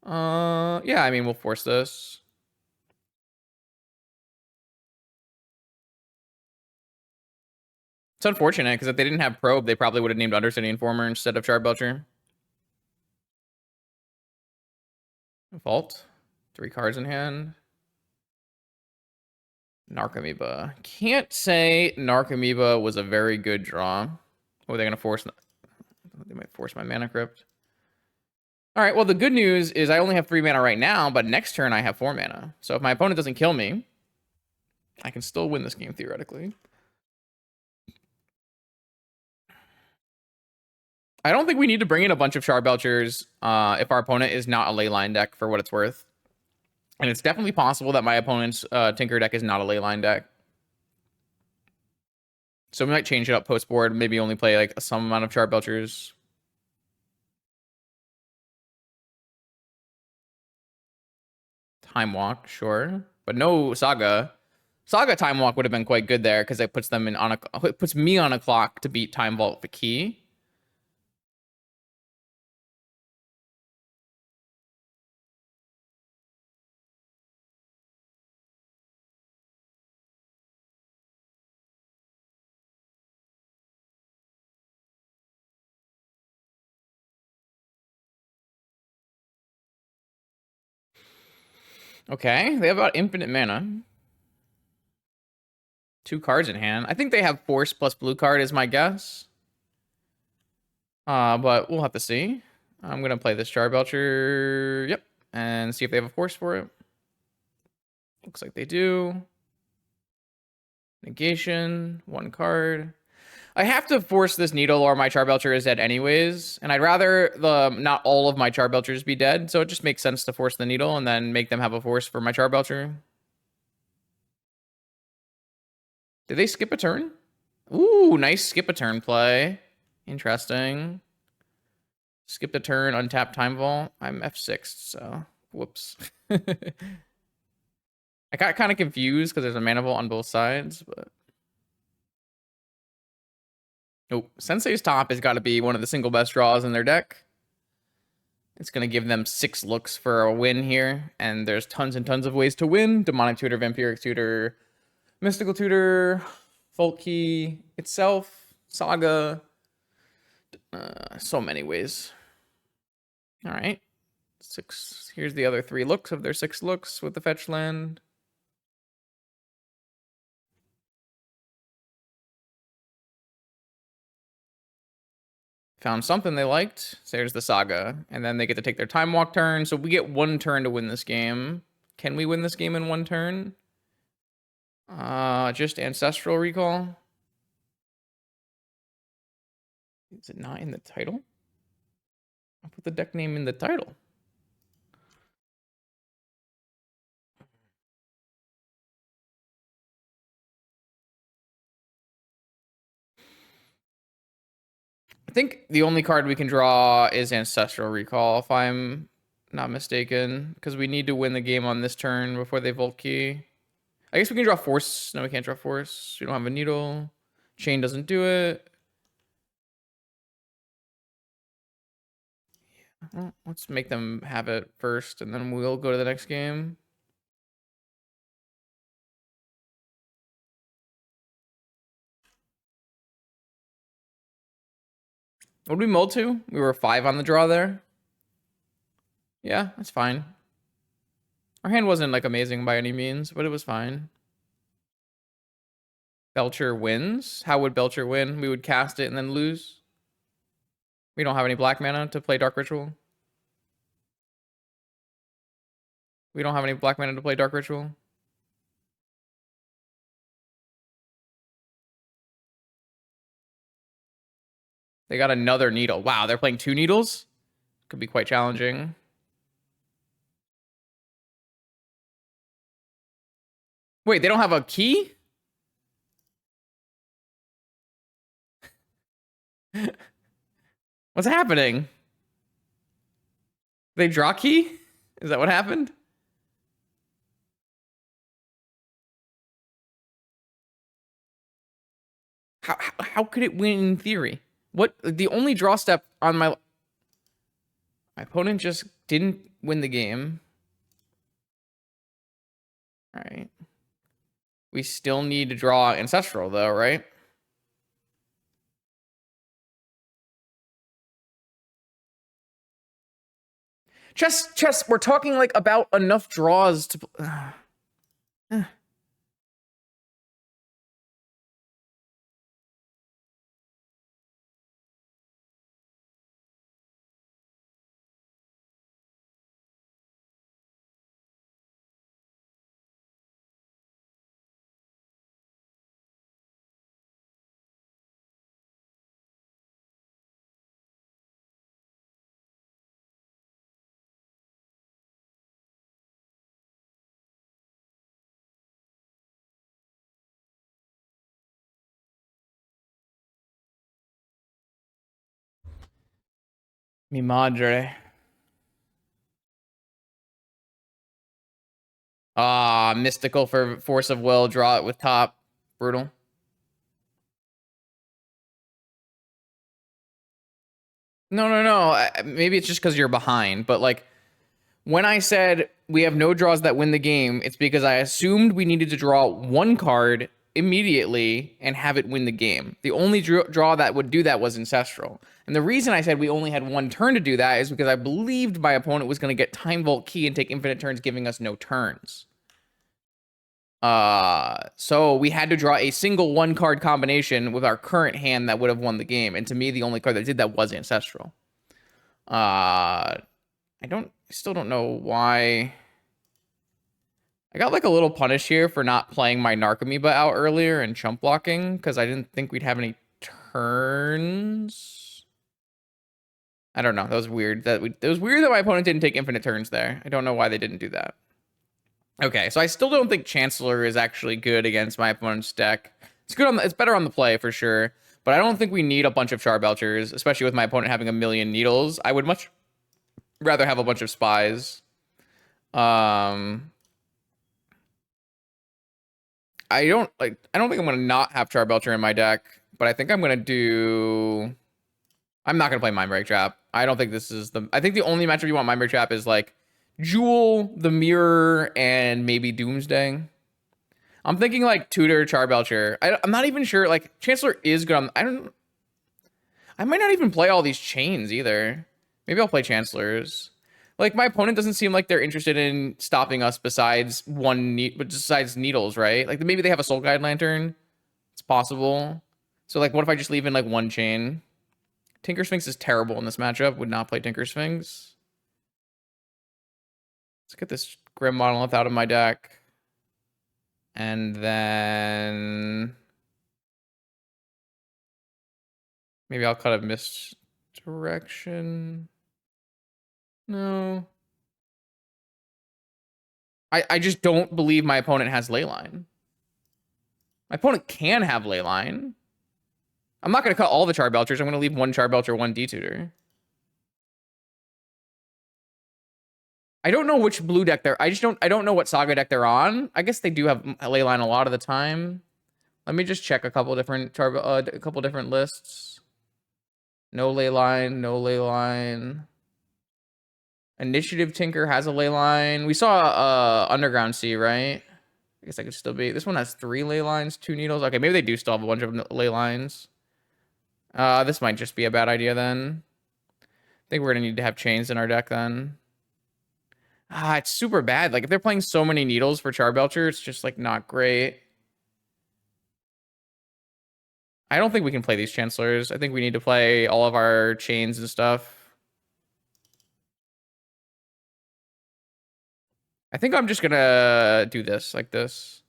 Yeah, I mean, we'll force this. It's unfortunate, because if they didn't have Probe, they probably would have named Undercity Informer instead of Charbelcher. Vault. 3 cards in hand. Narcomoeba. Can't say Narcomoeba was a very good draw. Oh, they're going to force... They might force my Mana Crypt. All right, well, the good news is I only have 3 mana right now, but next turn I have 4 mana. So if my opponent doesn't kill me, I can still win this game, theoretically. I don't think we need to bring in a bunch of Charbelchers if our opponent is not a Leyline deck, for what it's worth. And it's definitely possible that my opponent's Tinker deck is not a Leyline deck. So we might change it up post-board, maybe only play like some amount of Charbelchers. Time Walk, sure. But no Saga. Saga Time Walk would have been quite good there, because it puts them in on it puts me on a clock to beat Time Vault for key. Okay, they have about infinite mana. 2 cards in hand. I think they have Force plus blue card is my guess. But we'll have to see. I'm going to play this Charbelcher. Yep. And see if they have a Force for it. Looks like they do. Negation. 1 card. I have to force this needle or my Charbelcher is dead anyways. And I'd rather not all of my Charbelchers be dead. So it just makes sense to force the needle and then make them have a Force for my Charbelcher. Did they skip a turn? Ooh, nice skip a turn play. Interesting. Skip the turn, untap Time Vault. I'm F6, so whoops. I got kind of confused because there's a Mana Vault on both sides, but... Oh, Sensei's Top has got to be one of the single best draws in their deck. It's going to give them 6 looks for a win here, and there's tons and tons of ways to win. Demonic Tutor, Vampiric Tutor, Mystical Tutor, Fault Key itself, Saga. So many ways. All right. 6. Here's the other 3 looks of their 6 looks with the fetch land. Found something they liked. So there's the Saga. And then they get to take their Time Walk turn. So we get one turn to win this game. Can we win this game in one turn? Just Ancestral Recall. Is it not in the title? I'll put the deck name in the title. I think the only card we can draw is Ancestral Recall, if I'm not mistaken, because we need to win the game on this turn before they Vault Key. I guess we can draw Force. No, we can't draw Force. We don't have a Needle. Chain doesn't do it. Well, let's make them have it first, and then we'll go to the next game. What did we mold to? We were 5 on the draw there. Yeah, that's fine. Our hand wasn't like amazing by any means, but it was fine. Belcher wins. How would Belcher win? We would cast it and then lose. We don't have any black mana to play Dark Ritual. We don't have any black mana to play Dark Ritual. They got another needle. Wow, they're playing 2 needles? Could be quite challenging. Wait, they don't have a key? What's happening? They draw key? Is that what happened? How could it win in theory? What the only draw step on my opponent just didn't win the game. All right. We still need to draw Ancestral though, right? Chess, we're talking like about enough draws to Mi madre. Mystical for Force of Will, draw it with top. Brutal. No. Maybe it's just because you're behind, but like when I said we have no draws that win the game, it's because I assumed we needed to draw one card immediately and have it win the game. The only draw that would do that was Ancestral. And the reason I said we only had one turn to do that is because I believed my opponent was going to get Time Vault Key and take infinite turns, giving us no turns. So we had to draw a single 1-card combination with our current hand that would have won the game. And to me, the only card that did that was Ancestral. I still don't know why. I got like a little punish here for not playing my Narcomoeba out earlier and chump blocking because I didn't think we'd have any turns. I don't know. That was weird. It was weird that my opponent didn't take infinite turns there. I don't know why they didn't do that. Okay, so I still don't think Chancellor is actually good against my opponent's deck. It's good it's better on the play for sure, but I don't think we need a bunch of Charbelchers, especially with my opponent having a million needles. I would much rather have a bunch of spies. I don't think I'm gonna not have Charbelcher in my deck, but I think I'm gonna do. I'm not gonna play Mindbreak Trap. I don't think this is the. I think the only matchup you want Mindbreak Trap is like Jewel, the Mirror, and maybe Doomsday. I'm thinking like Tutor, Charbelcher. I'm not even sure. Like Chancellor is good. I might not even play all these chains either. Maybe I'll play Chancellors. Like my opponent doesn't seem like they're interested in stopping us besides besides needles, right? Like maybe they have a Soul Guide Lantern. It's possible. So like, what if I just leave in like one chain? Tinker Sphinx is terrible in this matchup. Would not play Tinker Sphinx. Let's get this Grim Monolith out of my deck. And then maybe I'll cut a misdirection. No. I just don't believe my opponent has Leyline. My opponent can have Leyline. I'm not going to cut all the Charbelchers. I'm going to leave one Charbelcher, one D-Tutor. I don't know which blue deck they're... I don't know what Saga deck they're on. I guess they do have Leyline a lot of the time. Let me just check a couple different lists. No Leyline, no Leyline. Initiative Tinker has a Leyline. We saw Underground Sea, right? I guess that could still be. This one has 3 Leylines, 2 needles. Okay, maybe they do still have a bunch of Leylines. This might just be a bad idea then. I think we're gonna need to have chains in our deck then. It's super bad. Like if they're playing so many needles for Charbelcher, it's just like not great. I don't think we can play these Chancellors. I think we need to play all of our chains and stuff. I think I'm just gonna do this like this.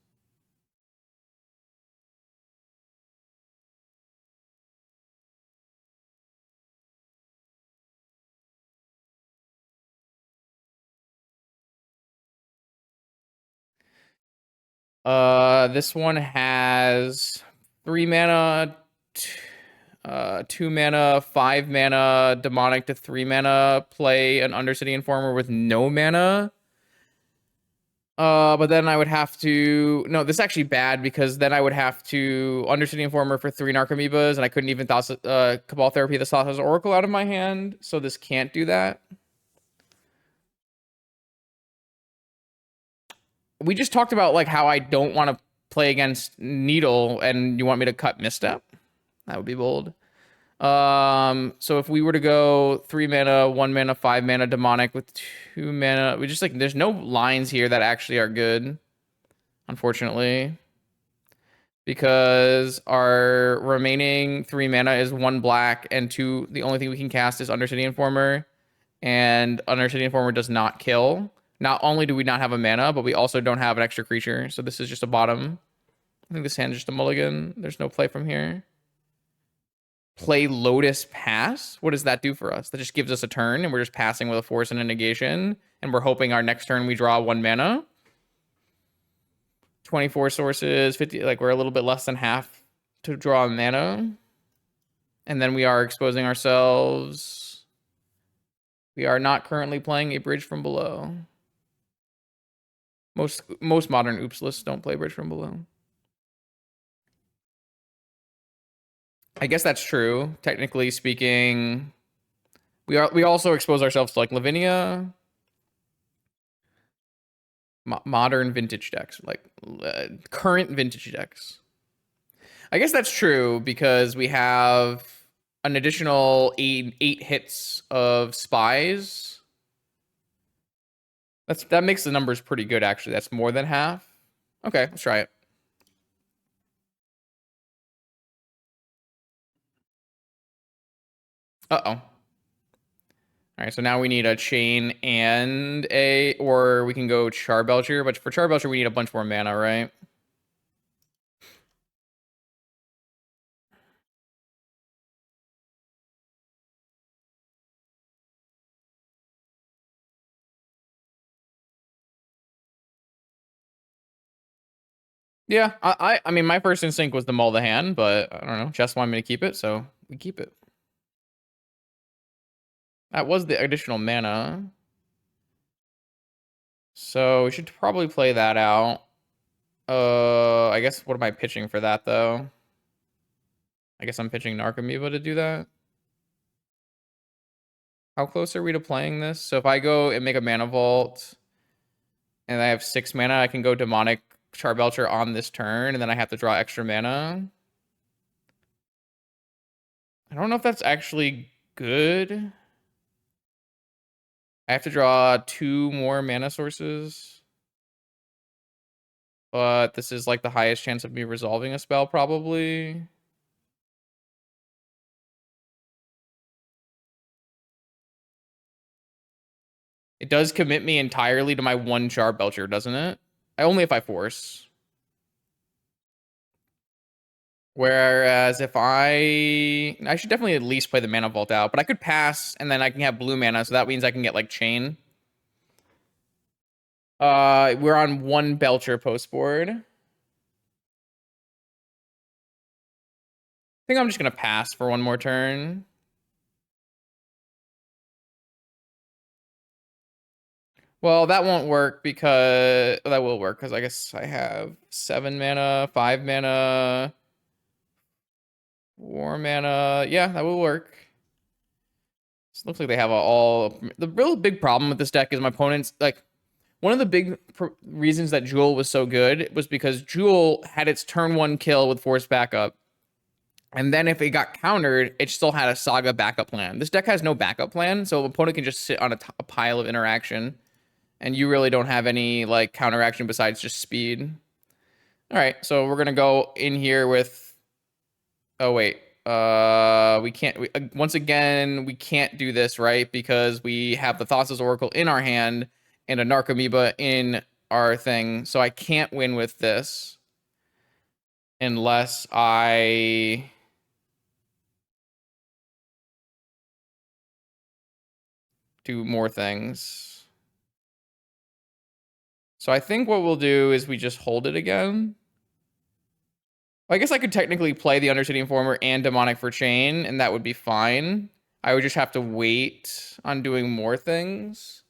This one has 3 mana, 2 mana, 5 mana, demonic to 3 mana, play an Undercity Informer with no mana. But then I would have to... No, this is actually bad because then I would have to Undercity Informer for 3 Narcomoebas, and I couldn't even Cabal Therapy the Thassa's Oracle out of my hand, so this can't do that. We just talked about like how I don't want to play against Needle, and you want me to cut Misstep? That would be bold. So if we were to go 3 mana, 1 mana, 5 mana demonic with 2 mana, we just like there's no lines here that actually are good, unfortunately. Because our remaining 3 mana is 1 black and 2. The only thing we can cast is Undercity Informer. And Undercity Informer does not kill. Not only do we not have a mana, but we also don't have an extra creature. So this is just a bottom. I think this hand is just a mulligan. There's no play from here. Play Lotus Pass? What does that do for us? That just gives us a turn, and we're just passing with a force and a negation. And we're hoping our next turn we draw 1 mana. 24 sources, 50, like we're a little bit less than half to draw a mana. And then we are exposing ourselves. We are not currently playing a Bridge from Below. Most modern Oops lists don't play Bridge from Below. I guess that's true. Technically speaking, we also expose ourselves to like Lavinia. Modern vintage decks, like current vintage decks. I guess that's true because we have an additional eight hits of spies. That makes the numbers pretty good, actually. That's more than half. Okay, let's try it. Uh-oh. All right, so now we need a chain and or we can go Charbelcher, but for Charbelcher we need a bunch more mana, right? Yeah, I mean, my first instinct was to mull the hand, but I don't know. Jess wanted me to keep it, so we keep it. That was the additional mana. So we should probably play that out. I guess what am I pitching for that, though? I guess I'm pitching Narcomoeba to do that. How close are we to playing this? So if I go and make a mana vault, and I have 6 mana, I can go Demonic Charbelcher on this turn, and then I have to draw extra mana. I don't know if that's actually good. I have to draw 2 more mana sources. But this is like the highest chance of me resolving a spell, probably. It does commit me entirely to my one Char Belcher, doesn't it? Only if I force. Whereas if I should definitely at least play the Mana Vault out, but I could pass and then I can have blue mana, so that means I can get like Chain. We're on one Belcher post board. I think I'm just gonna pass for one more turn. Well, that won't work because that will work because I guess I have 7 mana, 5 mana, 4 mana. Yeah, that will work. So it looks like they have all. The real big problem with this deck is my opponents like. One of the big reasons that Jewel was so good was because Jewel had its turn 1 kill with force backup. And then if it got countered, it still had a Saga backup plan. This deck has no backup plan, so the opponent can just sit on a pile of interaction. And you really don't have any like counteraction besides just speed. All right, so we're going to go in here with... Oh, wait. We can't... once again, we can't do this, right? Because we have the Thassa's Oracle in our hand and a Narcomoeba in our thing. So I can't win with this unless I do more things. So I think what we'll do is we just hold it again. I guess I could technically play the Undercity Informer and Demonic for Chain, and that would be fine. I would just have to wait on doing more things.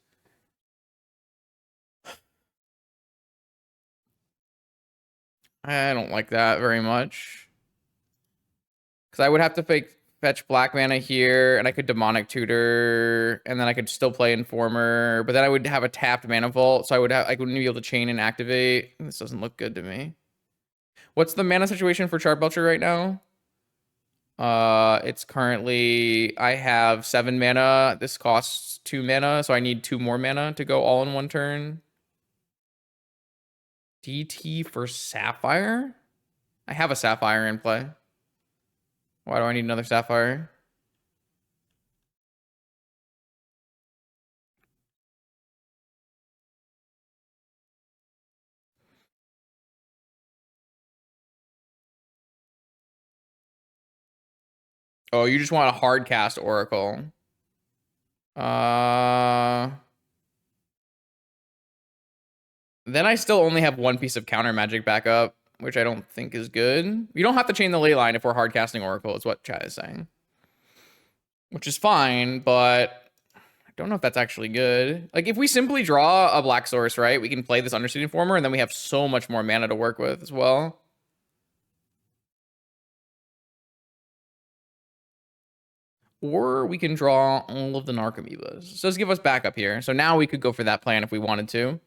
I don't like that very much. Because I would have to fetch black mana here, and I could Demonic Tutor, and then I could still play Informer, but then I would have a tapped Mana Vault, so I wouldn't be able to chain and activate. This doesn't look good to me. What's the mana situation for Char Belcher right now? It's currently, I have 7 mana. This costs 2 mana, so I need 2 more mana to go all in one turn. DT for Sapphire? I have a Sapphire in play. Why do I need another Sapphire? Oh, you just want a hard cast Oracle. Then I still only have 1 piece of counter magic backup, which I don't think is good. You don't have to chain the ley line if we're hard casting Oracle, is what chat is saying. Which is fine, but I don't know if that's actually good. Like, if we simply draw a black source, right, we can play this Undercity Informer, and then we have so much more mana to work with as well. Or we can draw all of the Narcomoebas. So let's give us backup here. So now we could go for that plan if we wanted to.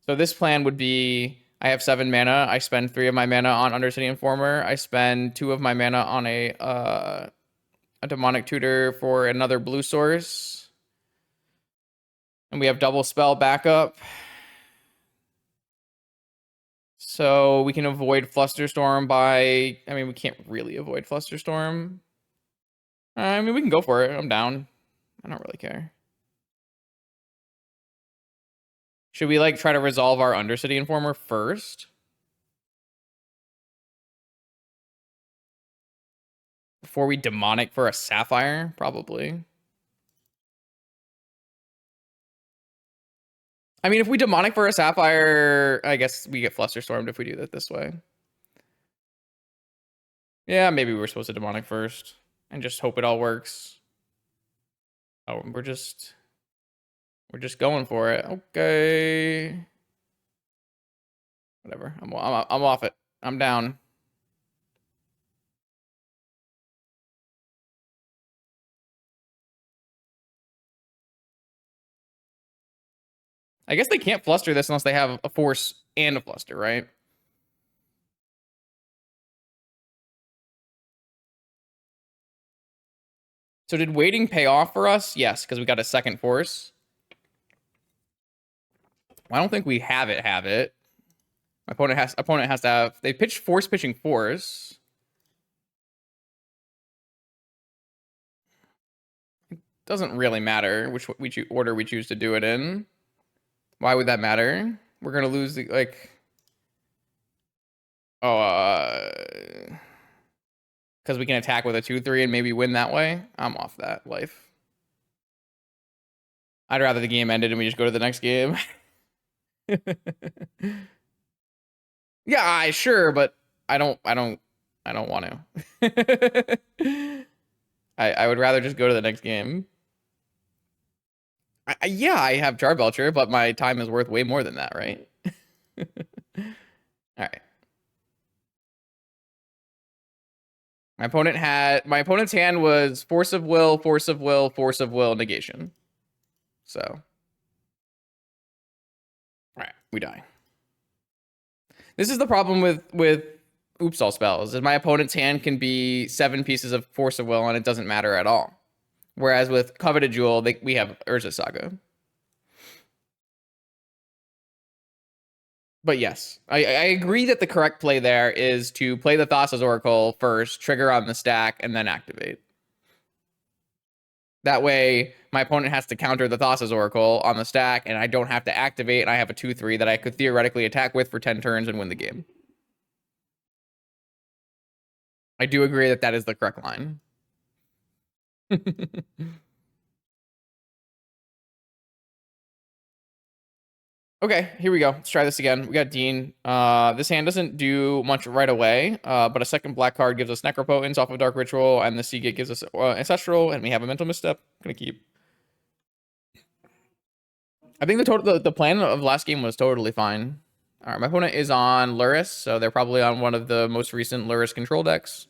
So this plan would be, I have 7 mana. I spend 3 of my mana on Undercity Informer. I spend 2 of my mana on a Demonic Tutor for another blue source. And we have double spell backup. So we can avoid Flusterstorm by... I mean, we can't really avoid Flusterstorm. I mean, we can go for it. I'm down. I don't really care. Should we, like, try to resolve our Undercity Informer first? Before we Demonic for a Sapphire? Probably. I mean, if we Demonic for a Sapphire, I guess we get Flusterstormed if we do that this way. Yeah, maybe we were supposed to Demonic first. And just hope it all works. Oh, we're just going for it. Okay. Whatever. I'm off it. I'm down. I guess they can't fluster this unless they have a force and a fluster, right? So did waiting pay off for us? Yes, because we got a second force. I don't think we have it. My opponent has to have... They pitched force pitching force. Doesn't really matter which order we choose to do it in. Why would that matter? We're gonna lose the, like... Oh, because we can attack with a 2-3 and maybe win that way? I'm off that life. I'd rather the game ended and we just go to the next game. Yeah, sure, but I don't want to. I would rather just go to the next game. Yeah, I have Charbelcher, but my time is worth way more than that, right? All right. My opponent's hand was Force of Will, Force of Will, Force of Will, negation. So, all right, we die. This is the problem with oops all spells, is my opponent's hand can be 7 pieces of Force of Will and it doesn't matter at all. Whereas with Coveted Jewel, we have Urza Saga. But yes, I agree that the correct play there is to play the Thassa's Oracle first, trigger on the stack, and then activate. That way, my opponent has to counter the Thassa's Oracle on the stack, and I don't have to activate, and I have a 2-3 that I could theoretically attack with for 10 turns and win the game. I do agree that that is the correct line. Okay, here we go. Let's try this again. We got Dean. This hand doesn't do much right away, but a second black card gives us Necropotence off of Dark Ritual, and the Seagate gives us Ancestral, and we have a Mental Misstep. I'm gonna keep. I think the plan of last game was totally fine. All right, my opponent is on Lurrus, so they're probably on one of the most recent Lurrus control decks.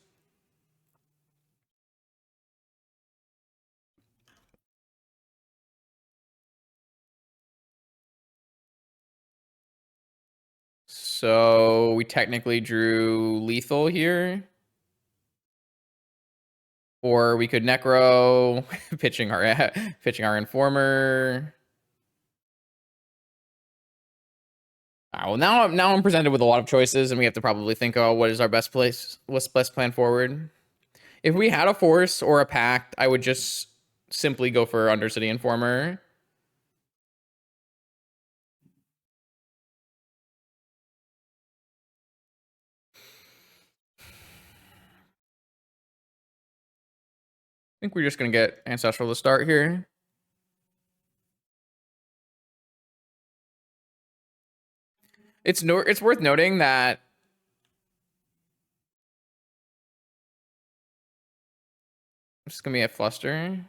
So we technically drew lethal here. Or we could Necro, pitching our Informer. Well, now I'm presented with a lot of choices, and we have to probably think, oh, what is our best place? What's the best plan forward? If we had a Force or a Pact, I would just simply go for Undercity Informer. I think we're just gonna get Ancestral to start here. It's worth noting that it's just gonna be a Fluster.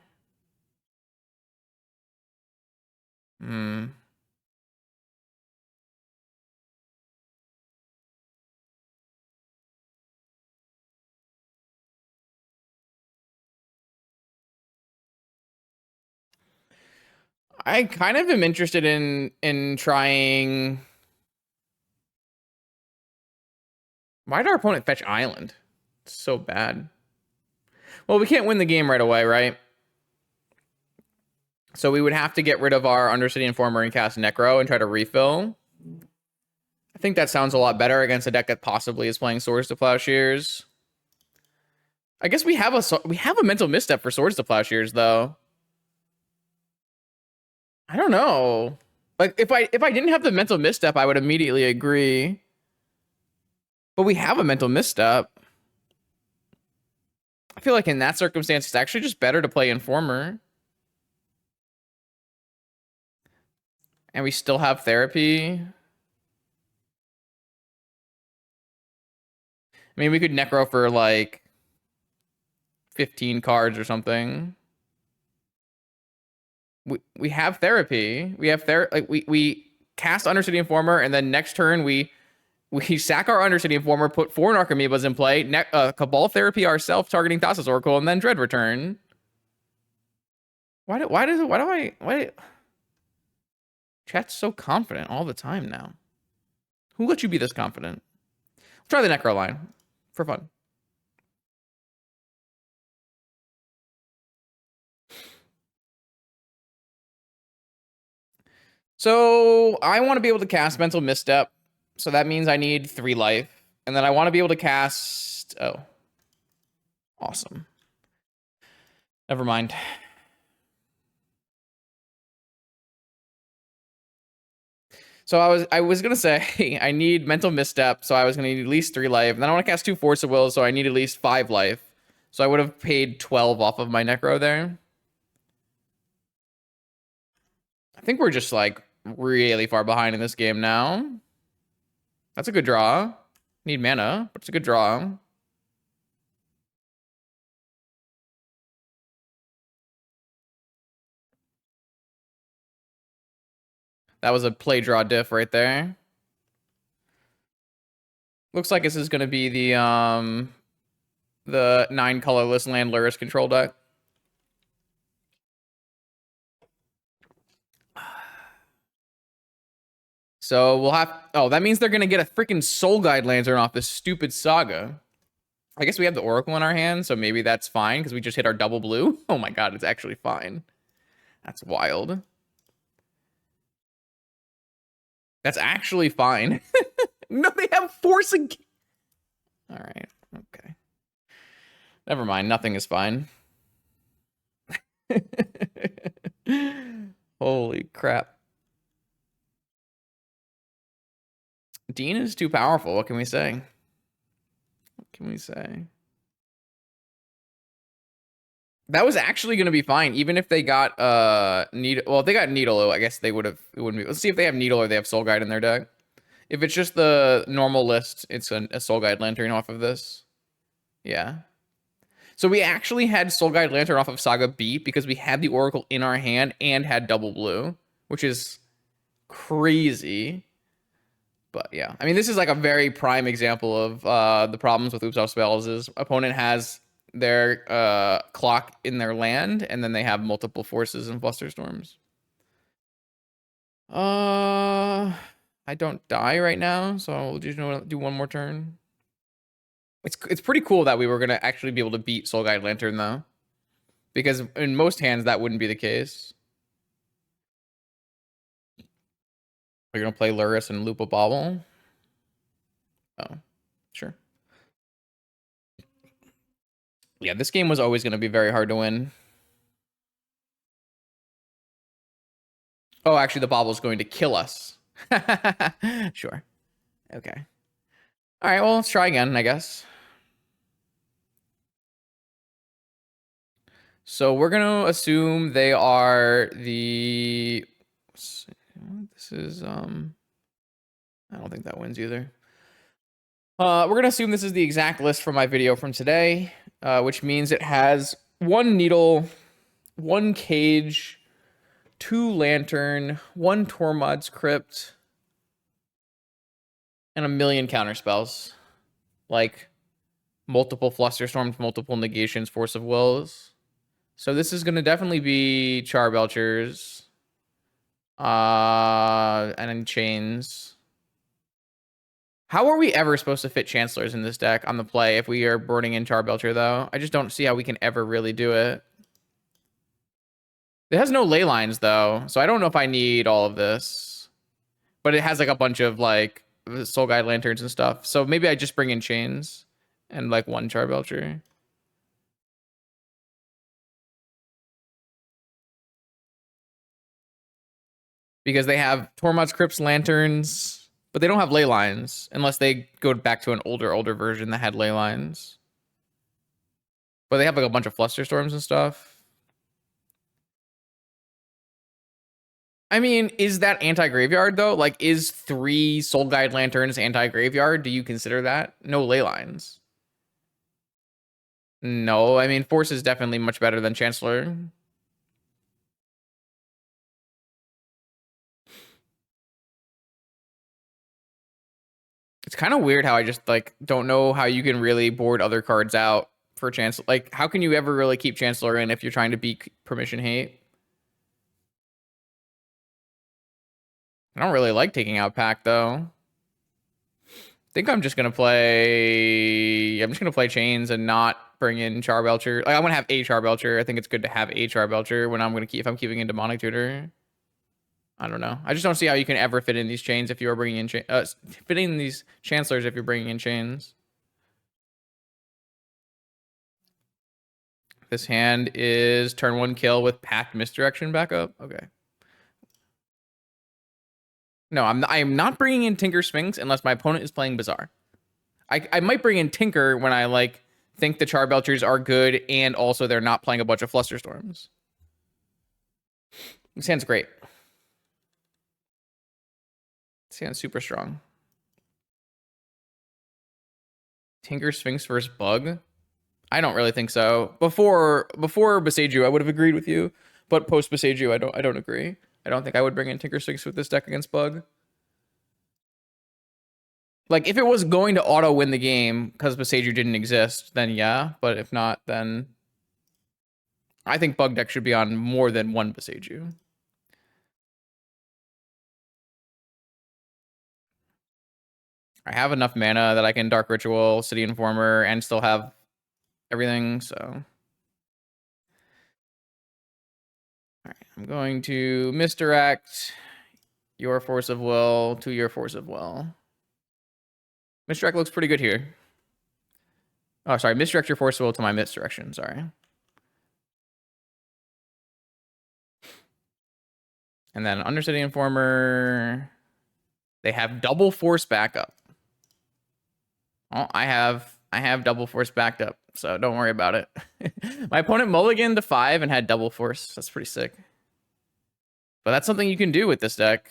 I kind of am interested in trying. Why did our opponent fetch Island? It's so bad. Well, we can't win the game right away, right? So we would have to get rid of our Undercity Informer and cast Necro and try to refill. I think that sounds a lot better against a deck that possibly is playing Swords to Plowshares. I guess we have a Mental Misstep for Swords to Plowshares, though. I don't know. Like, if I didn't have the Mental Misstep, I would immediately agree. But we have a Mental Misstep. I feel like in that circumstance, it's actually just better to play Informer. And we still have Therapy. I mean, we could Necro for like 15 cards or something. We have Therapy. We have we cast Undercity Informer, and then next turn we sack our Undercity Informer, put 4 Narc Amoebas in play, Cabal Therapy ourselves, targeting Thassa's Oracle, and then Dread Return. Why Chat's so confident all the time now. Who let you be this confident? Let's try the Necro line for fun. So I want to be able to cast Mental Misstep. So that means I need 3 life. And then I want to be able to cast... Oh. Awesome. Never mind. So I was gonna say I need mental misstep, so I was gonna need at least 3 life. And then I want to cast 2 Force of Will, so I need at least 5 life. So I would have paid 12 off of my Necro there. I think we're just like really far behind in this game now. That's a good draw. Need mana, but it's a good draw. That was a play draw diff right there. Looks like this is gonna be the 9 colorless land Lurrus control deck. So we'll have, oh, that means they're gonna get a freaking Soul Guide Lantern off this stupid Saga. I guess we have the Oracle in our hand, so maybe that's fine because we just hit our double blue. Oh my god, it's actually fine. That's wild. That's actually fine. No, they have Force again. All right, okay. Never mind, nothing is fine. Holy crap. Dean is too powerful. What can we say? What can we say? That was actually going to be fine, even if they got Needle. Well, if they got Needle, I guess they would have. It wouldn't be. Let's see if they have Needle or they have Soul Guide in their deck. If it's just the normal list, it's a Soul Guide Lantern off of this. Yeah. So we actually had Soul Guide Lantern off of Saga beat because we had the Oracle in our hand and had double blue, which is crazy. But yeah, I mean, this is like a very prime example of the problems with Oops Off Spells is opponent has their clock in their land, and then they have multiple forces and Flusterstorms. I don't die right now, so I'll just do one more turn. It's pretty cool that we were gonna actually be able to beat Soul Guide Lantern though, because in most hands that wouldn't be the case. We're gonna play Lurrus and loop a Bobble. Oh, sure. Yeah, this game was always gonna be very hard to win. Oh, actually, the Bobble is going to kill us. Sure. Okay. All right, well, let's try again, I guess. So we're going to assume they are the... This is... I don't think that wins either. We're going to assume this is the exact list from my video from today, which means it has 1 Needle, 1 Cage, 2 Lantern, 1 Tormod's Crypt, and a million counter spells. Like multiple Flusterstorms, multiple negations, Force of Wills. So this is going to definitely be Charbelchers. And then Chains. How are we ever supposed to fit Chancellors in this deck on the play if we are burning in Charbelcher, though? I just don't see how we can ever really do it. It has no ley lines, though, so I don't know if I need all of this. But it has, like, a bunch of, like, Soul Guide Lanterns and stuff. So maybe I just bring in Chains and, like, 1 Charbelcher. Because they have Tormod's Crypts, Lanterns, but they don't have ley lines unless they go back to an older version that had ley lines. But they have like a bunch of Flusterstorms and stuff. I mean, is that anti-graveyard though? Like, is 3 Soul Guide Lanterns anti-graveyard? Do you consider that? No ley lines. No, I mean, Force is definitely much better than Chancellor. It's kind of weird how I just like don't know how you can really board other cards out for Chancellor. Like, how can you ever really keep Chancellor in if you're trying to beat Permission Hate? I don't really like taking out Pack though. I think I'm just gonna play. I'm just gonna play Chains and not bring in Charbelcher. Like, I'm gonna have a Charbelcher. I think it's good to have a Charbelcher when I'm gonna keep if I'm keeping in Demonic Tutor. I don't know. I just don't see how you can ever fit in these chains if you are bringing in fitting in these Chancellors if you're bringing in Chains. This hand is turn 1 kill with Pact Misdirection backup. Okay. No, I'm not bringing in Tinker Sphinx unless my opponent is playing Bazaar. I might bring in Tinker when I like think the Charbelchers are good and also they're not playing a bunch of Flusterstorms. This hand's great. This hand's super strong. Tinker Sphinx versus Bug? I don't really think so. Before Beseju, I would have agreed with you, but post Beseju, I don't agree. I don't think I would bring in Tinker Sphinx with this deck against Bug. Like, if it was going to auto win the game because Beseju didn't exist, then yeah. But if not, then I think Bug deck should be on more than one Beseju. I have enough mana that I can Dark Ritual, City Informer, and still have everything, so. All right, I'm going to misdirect your Force of Will to your Force of Will. Misdirect looks pretty good here. Oh, sorry, misdirect your Force of Will to my misdirection, sorry. And then Undercity Informer, they have double force backup. Oh, I have double force backed up, so don't worry about it. My opponent mulliganed to 5 and had double force. That's pretty sick. But that's something you can do with this deck.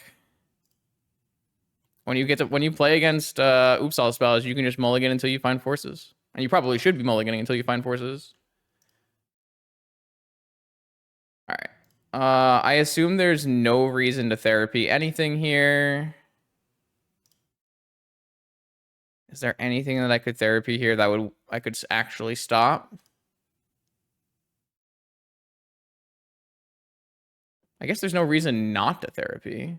When you play against Oops All Spells, you can just mulligan until you find forces. And you probably should be mulliganing until you find forces. All right. I assume there's no reason to therapy anything here. Is there anything that I could therapy here that I could actually stop? I guess there's no reason not to therapy.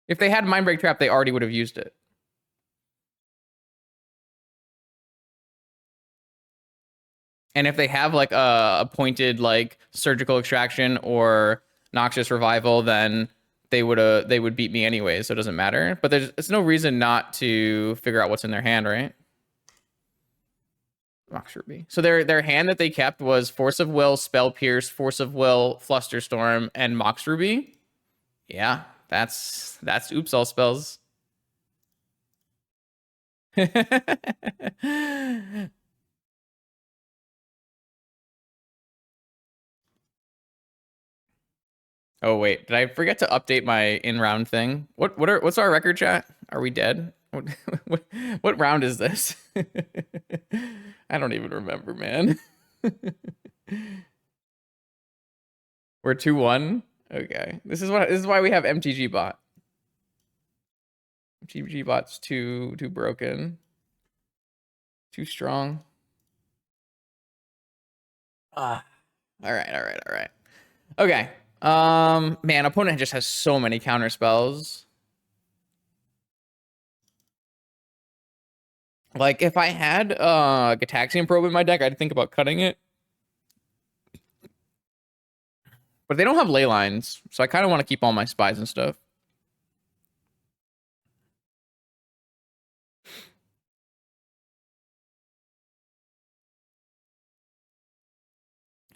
If they had Mindbreak Trap, they already would have used it. And if they have like a pointed like Surgical Extraction or Noxious Revival, then they would beat me anyway, so it doesn't matter. But there's no reason not to figure out what's in their hand, right? Mox Ruby. So their hand that they kept was Force of Will, Spell Pierce, Force of Will, Flusterstorm, and Mox Ruby. Yeah, that's Oops All Spells. Oh wait, did I forget to update my in-round thing? What's our record, chat? Are we dead? What round is this? I don't even remember, man. We're 2-1. Okay, this is why we have MTG bot. MTG bot's too broken, too strong. Ah, all right. Okay. Man, opponent just has so many counter spells. Like, if I had Gataxian Probe in my deck, I'd think about cutting it. But they don't have ley lines, so I kind of want to keep all my spies and stuff.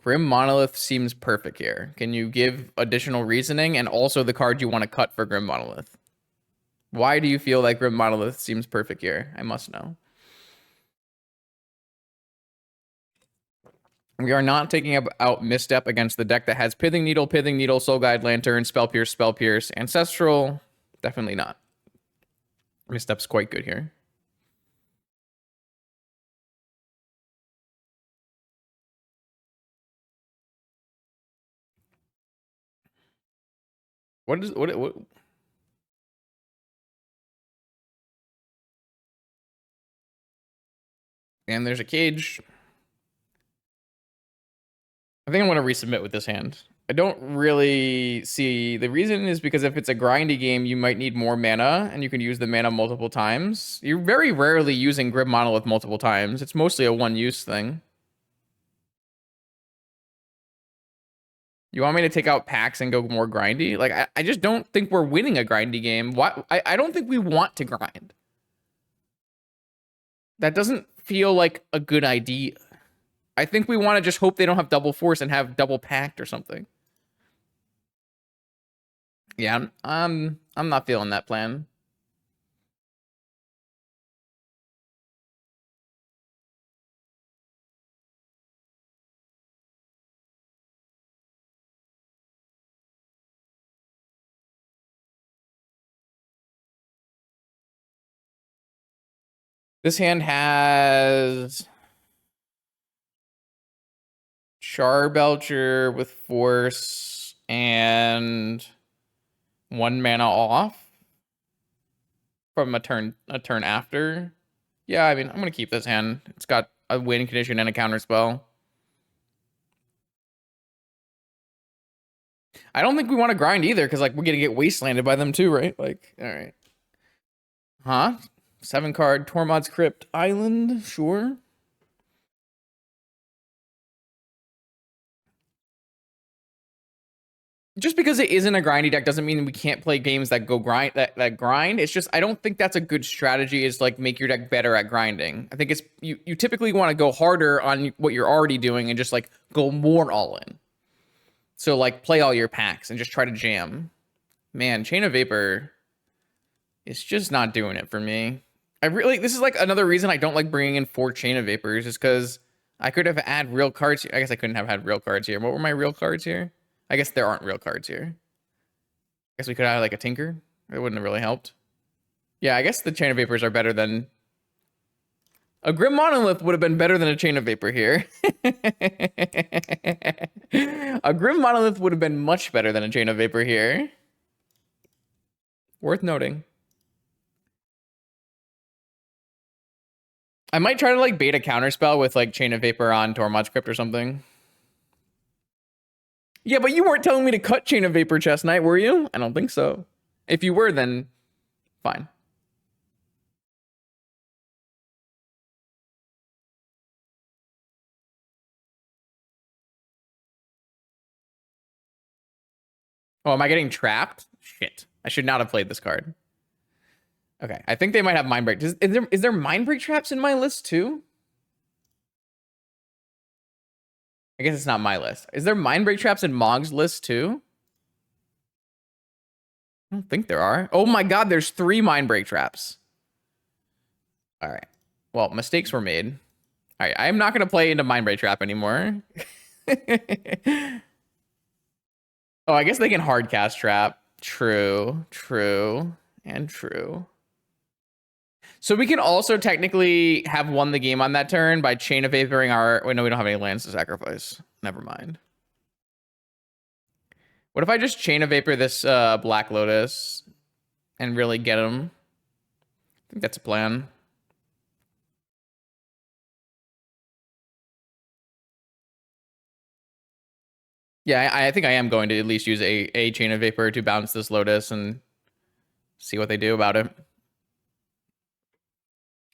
Grim Monolith seems perfect here. Can you give additional reasoning and also the card you want to cut for Grim Monolith? Why do you feel like Grim Monolith seems perfect here? I must know. We are not taking out Misstep against the deck that has Pithing Needle, Soul Guide, Lantern, Spell Pierce, Ancestral. Definitely not. Misstep's quite good here. What? And there's a cage. I think I want to resubmit with this hand. I don't really see the reason is because if it's a grindy game, you might need more mana and you can use the mana multiple times. You're very rarely using Grim Monolith multiple times. It's mostly a one-use thing. You want me to take out packs and go more grindy? Like, I just don't think we're winning a grindy game. I don't think we want to grind. That doesn't feel like a good idea. I think we want to just hope they don't have double force and have double packed or something. Yeah, I'm not feeling that plan. This hand has Charbelcher with Force and 1 mana off from a turn after. Yeah, I mean, I'm gonna keep this hand. It's got a win condition and a counter spell. I don't think we want to grind either, because like we're gonna get wastelanded by them too, right? Like, all right. Huh? 7 card Tormod's Crypt Island, sure. Just because it isn't a grindy deck doesn't mean we can't play games that go grind that grind. It's just I don't think that's a good strategy, is like make your deck better at grinding. I think it's you typically want to go harder on what you're already doing and just like go more all in. So like play all your packs and just try to jam. Man, Chain of Vapor is just not doing it for me. This is like another reason I don't like bringing in 4 Chain of Vapors, is because I could have had real cards here. I guess I couldn't have had real cards here. What were my real cards here? I guess there aren't real cards here. I guess we could have like a Tinker. It wouldn't have really helped. Yeah, I guess the Chain of Vapors are better than... A Grim Monolith would have been better than a Chain of Vapor here. A Grim Monolith would have been much better than a Chain of Vapor here. Worth noting. I might try to like bait a counterspell with like Chain of Vapor on Tormod's Crypt or something. Yeah, but you weren't telling me to cut Chain of Vapor Chest Knight, were you? I don't think so. If you were, then fine. Oh, am I getting trapped? Shit. I should not have played this card. Okay, I think they might have Mind Break. Is there Mind Break traps in my list too? I guess it's not my list. Is there Mind Break traps in Mog's list too? I don't think there are. Oh my god, there's 3 Mind Break traps. All right. Well, mistakes were made. All right, I am not going to play into Mind Break trap anymore. Oh, I guess they can hard cast trap. True, true, and true. So we can also technically have won the game on that turn by Chain of Vaporing our... Wait, no, we don't have any lands to sacrifice. Never mind. What if I just Chain of Vapor this Black Lotus and really get him? I think that's a plan. Yeah, I think I am going to at least use a Chain of Vapor to bounce this Lotus and see what they do about it.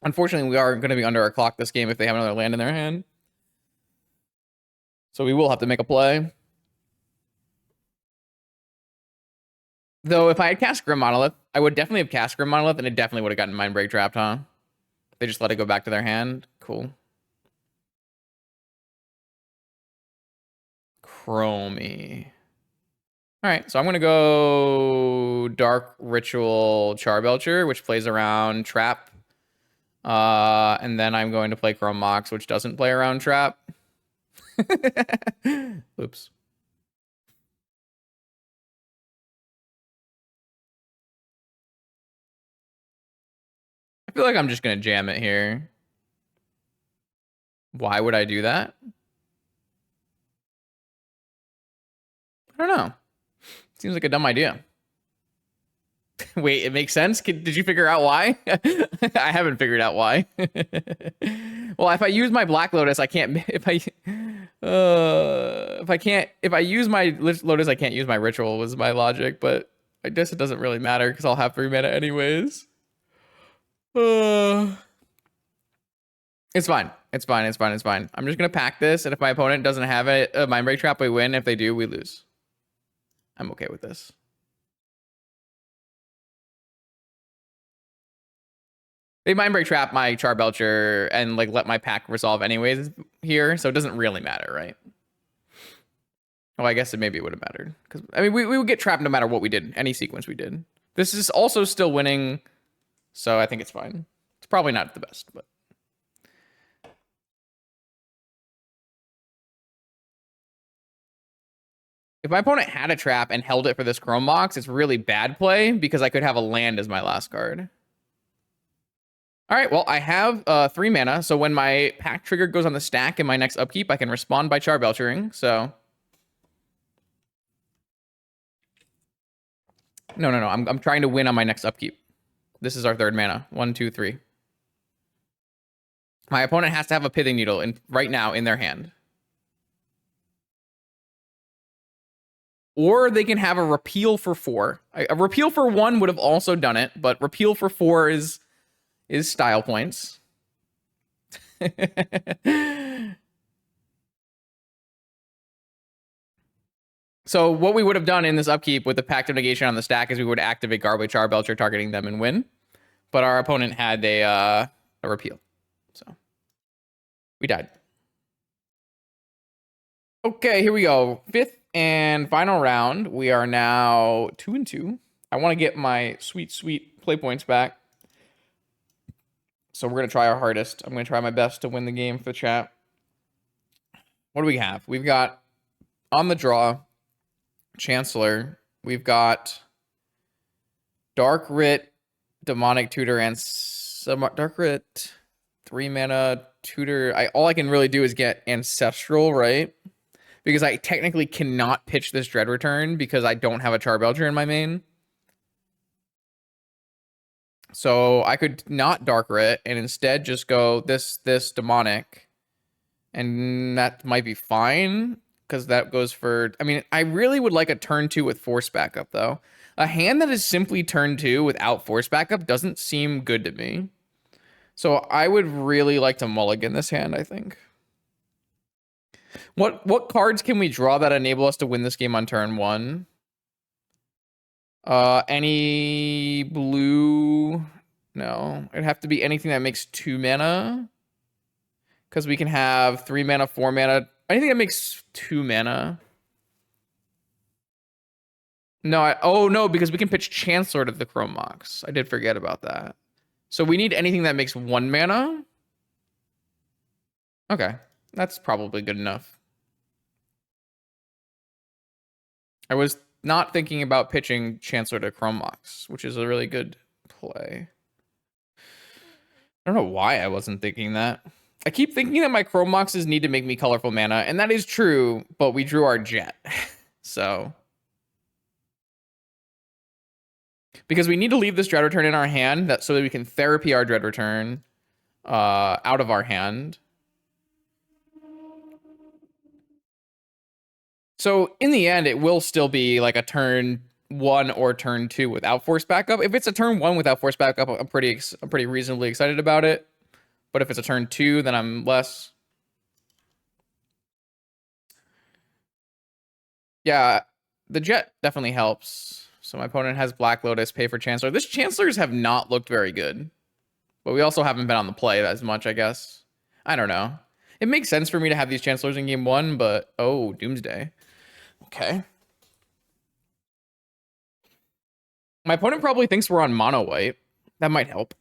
Unfortunately, we are going to be under our clock this game if they have another land in their hand. So we will have to make a play. Though if I had cast Grim Monolith, I would definitely have cast Grim Monolith, and it definitely would have gotten Mind Break trapped, huh? They just let it go back to their hand. Cool. Chromie. All right, so I'm going to go Dark Ritual Charbelcher, which plays around Trap. And then I'm going to play Chrome Mox, which doesn't play around Trap. Oops. I feel like I'm just going to jam it here. Why would I do that? I don't know. Seems like a dumb idea. Wait, it makes sense? Did you figure out why? I haven't figured out why. Well, if I use my Black Lotus, I can't... If I use my Lotus, I can't use my Ritual, was my logic, but I guess it doesn't really matter because I'll have 3 mana anyways. It's fine. It's fine. It's fine. It's fine. I'm just going to pack this, and if my opponent doesn't have a Mind Break trap, we win. If they do, we lose. I'm okay with this. They Mind Break trap my Charbelcher and like let my pack resolve anyways here, so it doesn't really matter, right? Well, I guess maybe it would have mattered. Because, I mean, we would get trapped no matter what we did, any sequence we did. This is also still winning, so I think it's fine. It's probably not the best, but... If my opponent had a trap and held it for this Chrome Box, it's really bad play because I could have a land as my last card. All right, well, I have 3 mana, so when my pack trigger goes on the stack in my next upkeep, I can respond by Charbelchering, so... No, I'm trying to win on my next upkeep. This is our 3rd mana. 1, 2, 3. My opponent has to have a Pithing Needle right now in their hand. Or they can have a Repeal for 4. A Repeal for 1 would have also done it, but Repeal for 4 is style points. So what we would have done in this upkeep with the Pact of Negation on the stack is we would activate Garbage Charbelcher targeting them and win. But our opponent had a Repeal. So we died. Okay, here we go. 5th and final round. We are now 2-2. I want to get my sweet play points back. So we're going to try our hardest. I'm going to try my best to win the game for the chat. What do we have? We've got on the draw, Chancellor. We've got Dark Writ, Demonic Tutor, and Dark Writ, 3 mana Tutor. All I can really do is get Ancestral, right? Because I technically cannot pitch this Dread Return because I don't have a Charbelcher in my main. So I could not Dark Writ and instead just go this Demonic. And that might be fine because that goes for... I mean, I really would like a turn 2 with Force backup, though. A hand that is simply turn 2 without Force backup doesn't seem good to me. So I would really like to mulligan this hand, I think. What cards can we draw that enable us to win this game on turn 1? Any blue? No. It'd have to be anything that makes 2 mana. Because we can have 3 mana, 4 mana. Anything that makes 2 mana. No, oh no, because we can pitch Chancellor to the Chrome Mox. I did forget about that. So we need anything that makes 1 mana? Okay. That's probably good enough. I was not thinking about pitching Chancellor to Chrome Mox, which is a really good play. I don't know why I wasn't thinking that. I keep thinking that my Chrome Moxes need to make me colorful mana, and that is true, but we drew our Jet. So... because we need to leave this Dread Return in our hand so that we can therapy our Dread Return out of our hand. So in the end, it will still be like a turn 1 or turn 2 without Force backup. If it's a turn 1 without Force backup, I'm pretty reasonably excited about it. But if it's a turn 2, then I'm less. Yeah, the Jet definitely helps. So my opponent has Black Lotus, pay for Chancellor. This Chancellors have not looked very good. But we also haven't been on the play as much, I guess. I don't know. It makes sense for me to have these Chancellors in game 1, but... oh, Doomsday. Okay. My opponent probably thinks we're on mono white. That might help.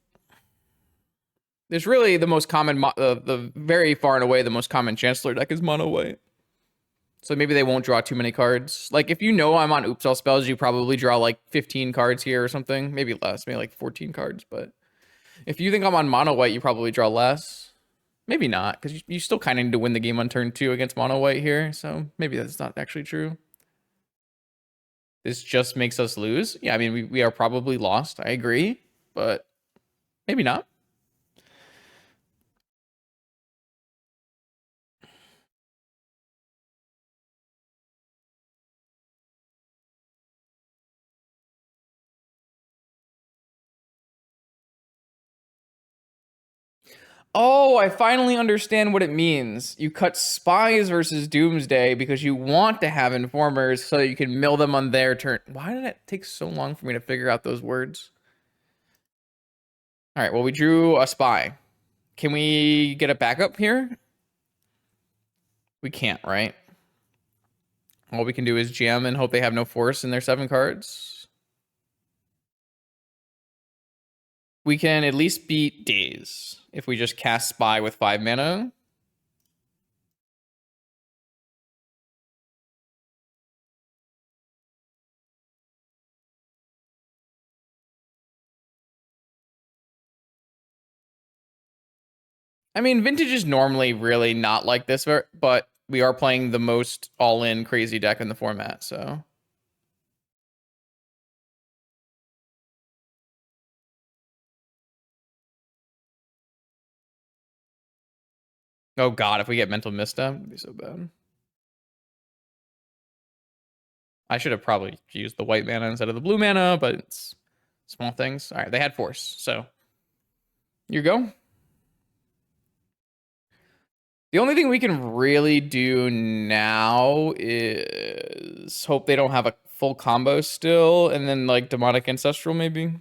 There's really the most common... the very far and away the most common Chancellor deck is mono white. So maybe they won't draw too many cards. Like, if you know I'm on Oops All Spells, you probably draw, like, 15 cards here or something. Maybe less. Maybe, like, 14 cards. But if you think I'm on mono white, you probably draw less. Maybe not, because you still kind of need to win the game on turn 2 against mono white here. So maybe that's not actually true. This just makes us lose. Yeah, I mean, we are probably lost. I agree. But maybe not. Oh, I finally understand what it means. You cut spies versus Doomsday because you want to have informers so you can mill them on their turn. Why did it take so long for me to figure out those words? All right, well, we drew a spy. Can we get a backup here? We can't, right? All we can do is jam and hope they have no force in their 7 cards. We can at least beat Daze if we just cast Spy with 5 mana. I mean, Vintage is normally really not like this, but we are playing the most all-in crazy deck in the format, so. Oh god, if we get Mental Misstep, it'd be so bad. I should have probably used the white mana instead of the blue mana, but it's small things. All right, they had force, so you go. The only thing we can really do now is hope they don't have a full combo still, and then like Demonic Ancestral maybe.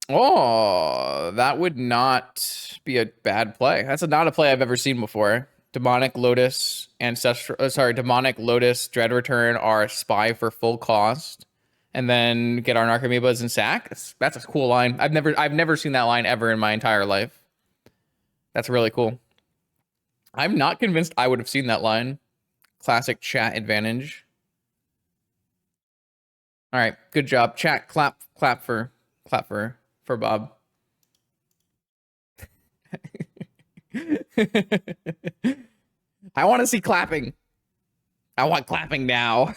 Oh, that would not be a bad play. That's not a play I've ever seen before. Demonic Lotus, Demonic Lotus, Dread Return are Spy for full cost, and then get our Narcomoebas and sack. That's a cool line. I've never seen that line ever in my entire life. That's really cool. I'm not convinced I would have seen that line. Classic chat advantage. All right, good job, chat. Clap for Bob. I want to see clapping. I want clapping now.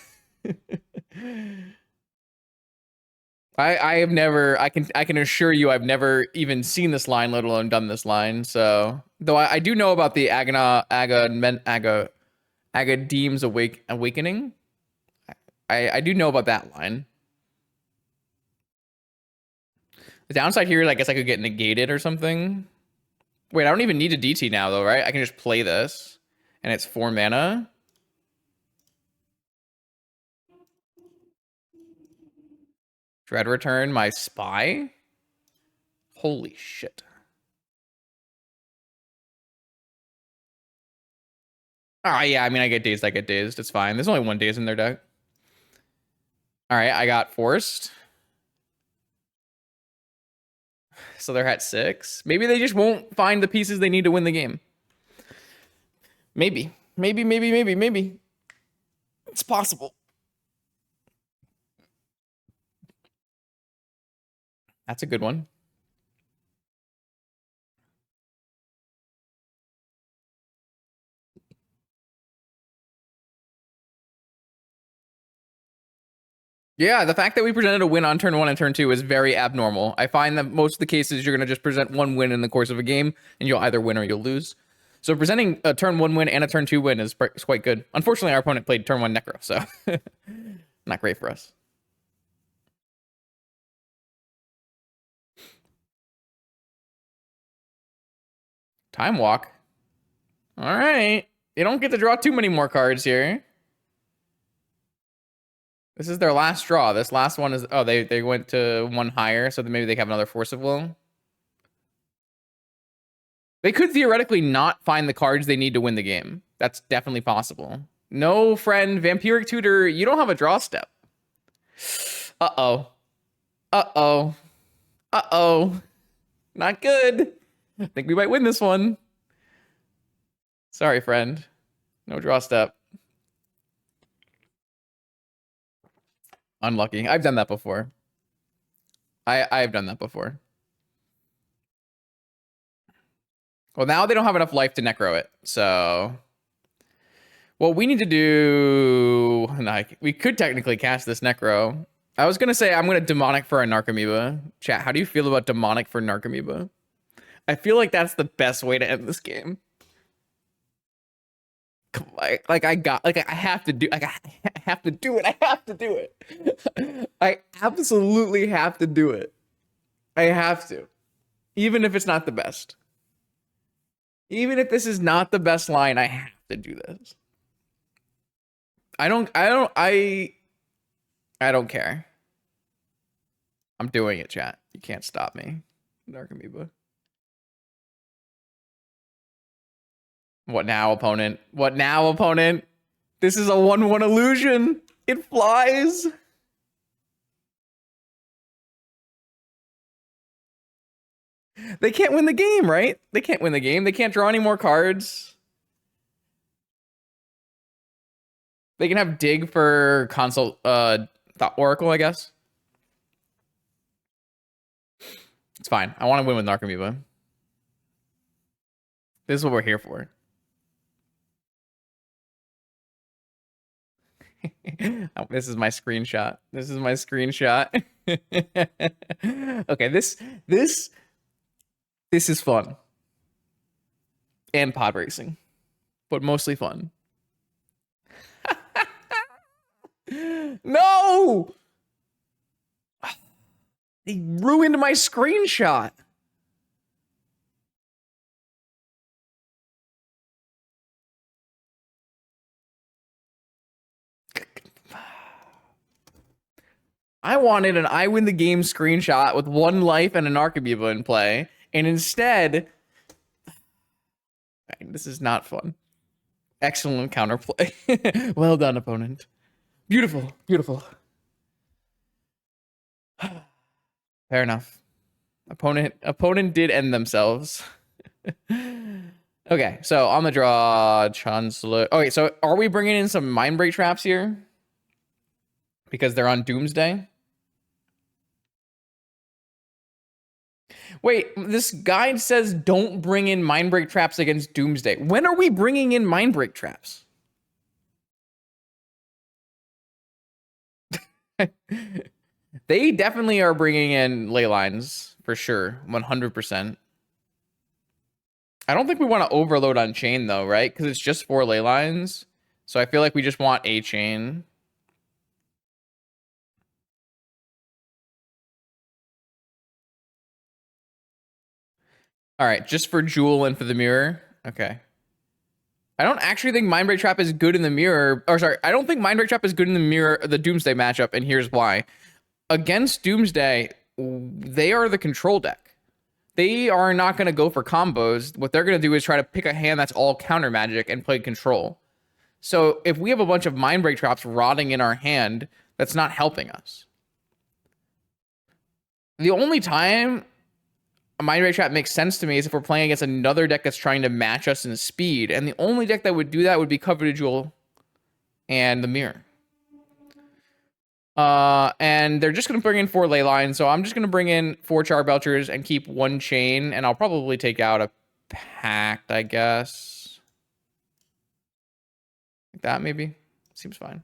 I have never, I can assure you I've never even seen this line, let alone done this line. So though I do know about the Agadeem's Awakening. I do know about that line. The downside here is I guess I could get negated or something. Wait, I don't even need a DT now though, right? I can just play this and it's 4 mana. Dread Return my Spy? Holy shit. Ah, yeah, I mean, I get dazed. It's fine. There's only 1 daze in their deck. All right, I got forced. So they're at 6. Maybe they just won't find the pieces they need to win the game. Maybe. It's possible. That's a good one. Yeah, the fact that we presented a win on turn 1 and turn 2 is very abnormal. I find that most of the cases you're going to just present 1 win in the course of a game, and you'll either win or you'll lose. So presenting a turn 1 win and a turn 2 win is quite good. Unfortunately, our opponent played turn 1 Necro, so not great for us. Time Walk. All right. You don't get to draw too many more cards here. This is their last draw. This last one is... Oh, they went to 1 higher, so maybe they have another Force of Will. They could theoretically not find the cards they need to win the game. That's definitely possible. No, friend. Vampiric Tutor, you don't have a draw step. Uh-oh. Uh-oh. Uh-oh. Not good. I think we might win this one. Sorry, friend. No draw step. Unlucky. I've done that before. I've done that before. Well, now they don't have enough life to necro it, so... What we need to do... we could technically cast this necro. I was going to say I'm going to demonic for a Narcomoeba. Chat, how do you feel about demonic for Narcomoeba? I feel like that's the best way to end this game. I have to do it. I have to do it. I absolutely have to do it. I have to. Even if it's not the best. Even if this is not the best line, I have to do this. I don't care. I'm doing it, chat. You can't stop me, Dark Amoeba. What now, opponent? What now, opponent? This is a 1/1 illusion. It flies. They can't win the game, right? They can't win the game. They can't draw any more cards. They can have dig for consult Thought Oracle, I guess. It's fine. I want to win with Narcomoeba. This is what we're here for. Oh, this is my screenshot. This is my screenshot. Okay, this is fun. And pod racing. But mostly fun. No! He ruined my screenshot. I wanted an I win the game screenshot with 1 life and an Archamoeba in play, and instead, this is not fun. Excellent counterplay. Well done, opponent. Beautiful, beautiful. Fair enough. Opponent did end themselves. Okay, so on the draw, Chancellor. Okay, so are we bringing in some Mindbreak traps here? Because they're on Doomsday? Wait, this guide says don't bring in Mindbreak traps against Doomsday. When are we bringing in Mindbreak traps? They definitely are bringing in ley lines, for sure, 100%. I don't think we want to overload on chain, though, right? Because it's just 4 ley lines. So I feel like we just want a chain. All right, just for Jewel and for the mirror. Okay. I don't actually think Mindbreak Trap is good in the mirror. Or sorry, I don't think Mindbreak Trap is good in the mirror, the Doomsday matchup, and here's why. Against Doomsday, they are the control deck. They are not going to go for combos. What they're going to do is try to pick a hand that's all counter magic and play control. So if we have a bunch of Mindbreak Traps rotting in our hand, that's not helping us. The only time a Mindbreak Trap makes sense to me is if we're playing against another deck that's trying to match us in speed. And the only deck that would do that would be Coveted Jewel and the Mirror. And they're just going to bring in 4 ley lines. So I'm just going to bring in 4 Charbelchers and keep 1 chain. And I'll probably take out a Pact, I guess. Like that, maybe. Seems fine.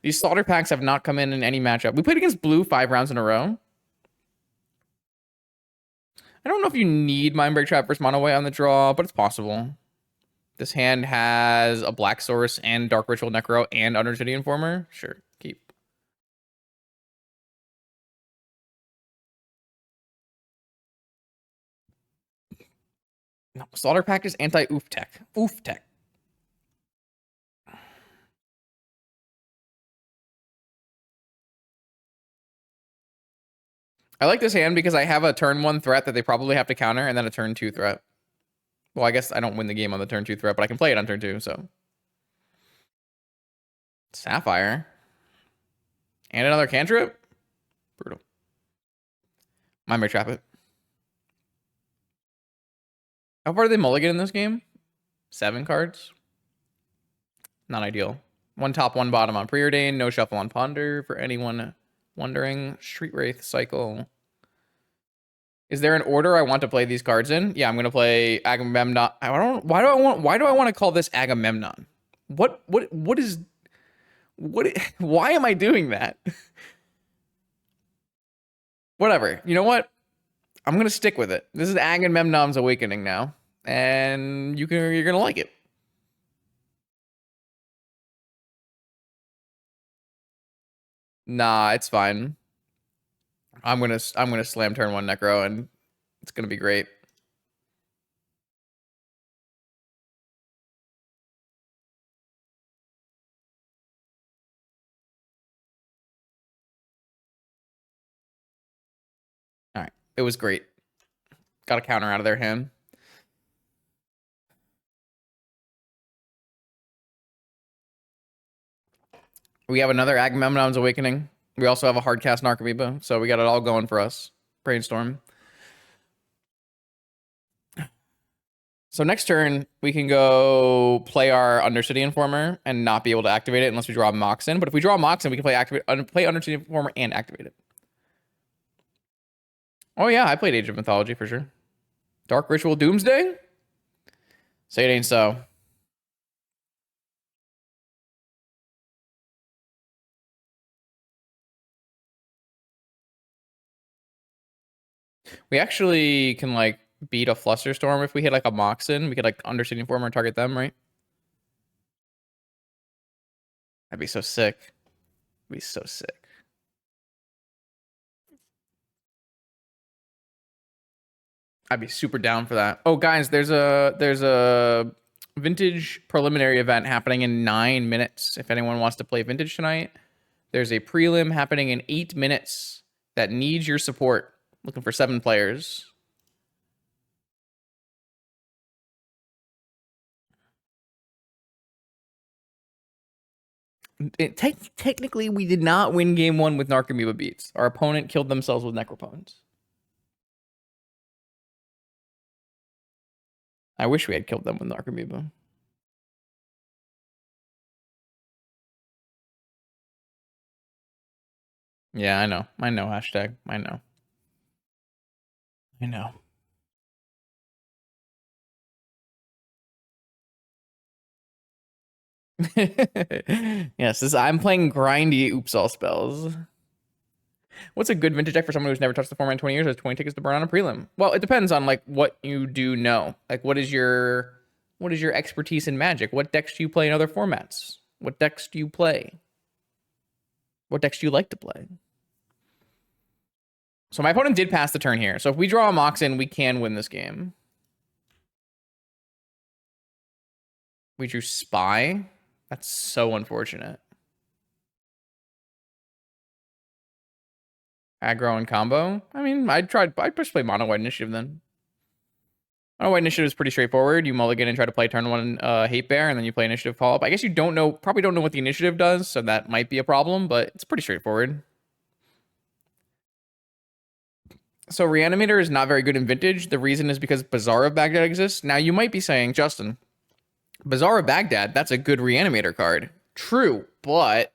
These Slaughter Packs have not come in any matchup. We played against Blue 5 rounds in a row. I don't know if you need Mindbreak Trap versus Mono White on the draw, but it's possible. This hand has a Black Source and Dark Ritual Necro and Undercity Informer. Sure, keep. No, Slaughter Pact is anti-oof tech. Oof tech. I like this hand because I have a turn 1 threat that they probably have to counter and then a turn 2 threat. Well, I guess I don't win the game on the turn 2 threat, but I can play it on turn 2, so. Sapphire. And another cantrip? Brutal. Mindbreak Trap it. How far do they mulligan in this game? 7 cards? Not ideal. 1 top, 1 bottom on Preordain. No shuffle on Ponder for anyone wondering. Street Wraith cycle. Is there an order I want to play these cards in? Yeah, I'm gonna play Agamemnon. Why do I want to call this Agamemnon? What is why am I doing that? Whatever. You know what? I'm gonna stick with it. This is Agamemnon's Awakening now. And you're gonna like it. Nah, it's fine. I'm gonna slam turn 1 Necro and it's gonna be great. All right. It was great. Got a counter out of their hand. We have another Agamemnon's Awakening. We also have a hard cast Narcomoeba, so we got it all going for us. Brainstorm. So next turn, we can go play our Undercity Informer and not be able to activate it unless we draw a Moxen. But if we draw a Moxen, we can play Undercity Informer and activate it. Oh yeah, I played Age of Mythology for sure. Dark Ritual Doomsday? Say it ain't so. We actually can like beat a Flusterstorm if we hit like a Moxen. We could like Undercity Informer and target them, right? That'd be so sick. That'd be so sick. I'd be super down for that. Oh, guys, there's a vintage preliminary event happening in 9 minutes. If anyone wants to play vintage tonight, there's a prelim happening in 8 minutes that needs your support. Looking for 7 players. Technically, we did not win game 1 with Narcomoeba beats. Our opponent killed themselves with Necropons. I wish we had killed them with Narcomoeba. Yeah, I know. I know, hashtag. I know. I know. Yes, I'm playing grindy oops all spells. What's a good vintage deck for someone who's never touched the format in 20 years? Has 20 tickets to burn on a prelim. Well, it depends on like what you do know. Like what is your expertise in Magic? What decks do you play in other formats? What decks do you play? What decks do you like to play? So my opponent did pass the turn here. So if we draw a Moxen, we can win this game. We drew Spy. That's so unfortunate. Aggro and combo. I mean, I'd just play Mono White Initiative then. Mono White Initiative is pretty straightforward. You mulligan and try to play turn 1 Hate Bear, and then you play Initiative Call Up. I guess you probably don't know what the initiative does, so that might be a problem, but it's pretty straightforward. So Reanimator is not very good in Vintage. The reason is because Bazaar of Baghdad exists. Now you might be saying, Justin, Bazaar of Baghdad, that's a good Reanimator card. True, but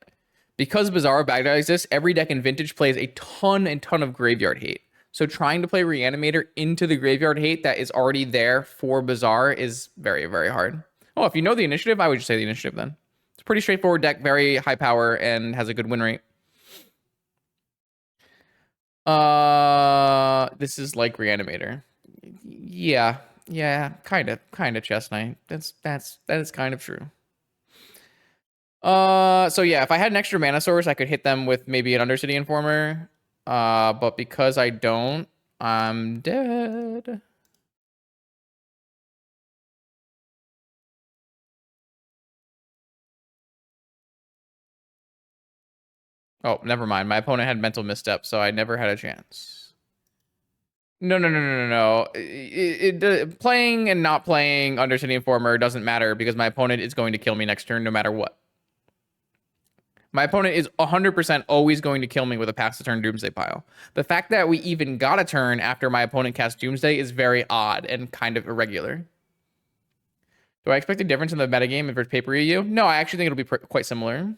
because Bazaar of Baghdad exists, every deck in Vintage plays a ton of Graveyard Hate. So trying to play Reanimator into the Graveyard Hate that is already there for Bazaar is very, very hard. Oh, if you know the initiative, I would just say the initiative then. It's a pretty straightforward deck, very high power, and has a good win rate. This is like Reanimator. Yeah, kind of Chess Knight. That is kind of true. So yeah, if I had an extra mana source, I could hit them with maybe an Undercity Informer. But because I don't, I'm dead. Oh, never mind. My opponent had mental misstep, so I never had a chance. No. Playing and not playing Undercity Informer doesn't matter because my opponent is going to kill me next turn no matter what. My opponent is 100% always going to kill me with a pass the turn Doomsday pile. The fact that we even got a turn after my opponent cast Doomsday is very odd and kind of irregular. Do I expect a difference in the metagame if it's paper EU? No, I actually think it'll be quite similar.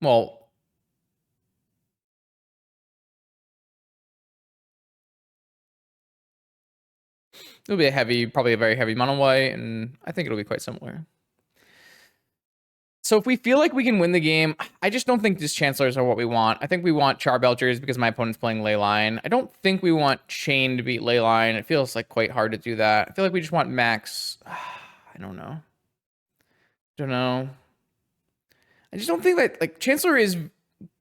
Well, it'll be probably a very heavy mono white, and I think it'll be quite similar. So if we feel like we can win the game, I just don't think Chancellors are what we want. I think we want Charbelchers because my opponent's playing Leyline. I don't think we want Chain to beat Leyline. It feels like quite hard to do that. I feel like we just want Max. I don't know. I just don't think that like Chancellor is